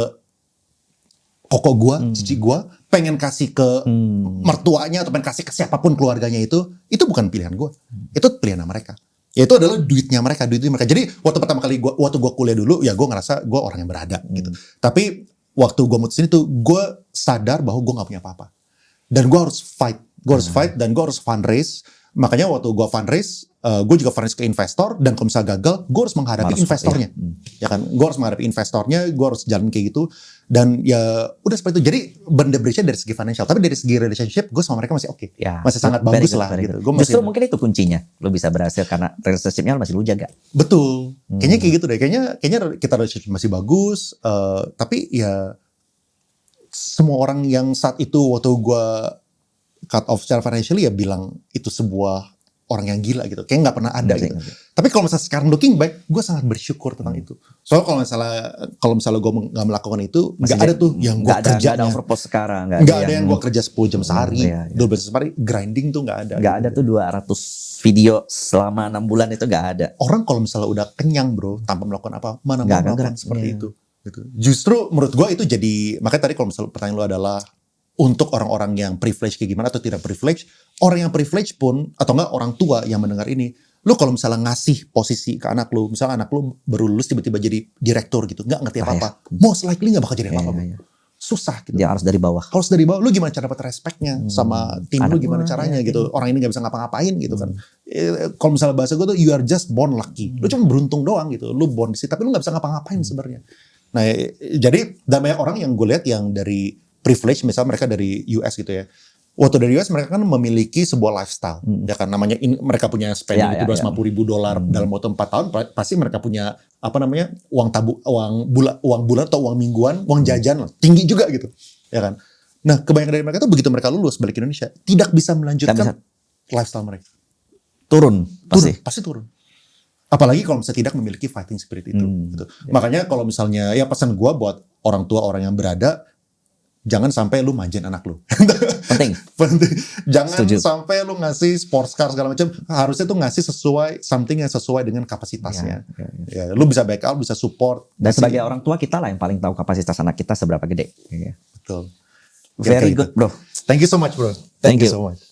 koko gue, cici gue, pengen kasih ke mertuanya atau pengen kasih ke siapapun keluarganya itu bukan pilihan gue. Itu pilihan mereka. Ya itu adalah duitnya mereka. Jadi waktu pertama kali waktu gue kuliah dulu, ya gue ngerasa gue orang yang berada gitu. Tapi waktu gue mutusin itu, gue sadar bahwa gue gak punya apa-apa. Dan gue harus fight. Dan gue harus fundraise. Makanya waktu gue fundraise, gue juga fundraise ke investor. Dan kalau misalnya gagal, gue harus menghadapi investornya. Ya kan? Gue harus menghadapi investornya, gue harus jalan kayak gitu. Dan ya udah seperti itu. Jadi bener-bener dari segi financial. Tapi dari segi relationship, gue sama mereka masih oke. Ya, masih sangat bagus lah gitu. Justru mungkin itu kuncinya. Lu bisa berhasil karena relationship-nya masih lu jaga. Betul. Kayaknya kayak gitu deh. Kayaknya kita relationship masih bagus. Tapi ya semua orang yang saat itu waktu gue cut off secara financially ya bilang itu sebuah orang yang gila gitu. Kayaknya nggak pernah ada gitu. Tapi kalau misalnya sekarang looking back, gue sangat bersyukur tentang itu. Soalnya kalau misalnya gue nggak melakukan itu, nggak ada tuh yang gue kerja. Nggak ada overpost sekarang. Nggak ada yang gue kerja 10 jam sehari, 12 jam sehari, grinding tuh nggak ada. Nggak ada tuh 200 video selama 6 bulan itu nggak ada. Orang kalau misalnya udah kenyang bro, tanpa melakukan apa, mana mau melakukan seperti itu. Gitu. Justru menurut gue itu jadi, makanya tadi kalau misalnya pertanyaan lu adalah untuk orang-orang yang privilege kayak gimana atau tidak privilege, orang yang privilege pun atau enggak orang tua yang mendengar ini, lu kalau misalnya ngasih posisi ke anak lu, misalnya anak lu baru lulus tiba-tiba jadi direktur gitu, nggak ngerti apa-apa, most likely nggak bakal jadi apa-apa. Susah gitu. Dia harus dari bawah. Harus dari bawah. Lu gimana cara dapat respectnya sama tim lu gimana caranya gitu. Orang ini nggak bisa ngapa-ngapain gitu kan. Kalau misalnya bahasa gue tuh you are just born lucky. Lu cuma beruntung doang gitu. Lu born di situ tapi lu nggak bisa ngapa-ngapain sebenarnya. Nah jadi banyak orang yang gue lihat yang dari privilege, misalnya mereka dari US gitu ya. Waktu dari US mereka kan memiliki sebuah lifestyle, ya kan namanya mereka punya spending itu $250,000 dalam waktu 4 tahun, pasti mereka punya apa namanya uang bulan atau uang mingguan, uang jajan lah, tinggi juga gitu, ya kan. Nah kebanyakan dari mereka tuh begitu mereka lulus balik ke Indonesia tidak bisa melanjutkan lifestyle mereka, turun. Pasti turun. Apalagi kalau misalnya tidak memiliki fighting spirit itu. Gitu. Makanya kalau misalnya ya pesan gue buat orang tua orang yang berada, jangan sampai lu manjain anak lu. Penting. Jangan sampai lu ngasih sports car segala macam. Harusnya tuh ngasih something yang sesuai dengan kapasitasnya. Ya, lu bisa backup, bisa support. Dan sebagai orang tua kita lah yang paling tahu kapasitas anak kita seberapa gede. Betul. Very Kira-kira good, bro. Thank you so much, bro. Thank you. So much.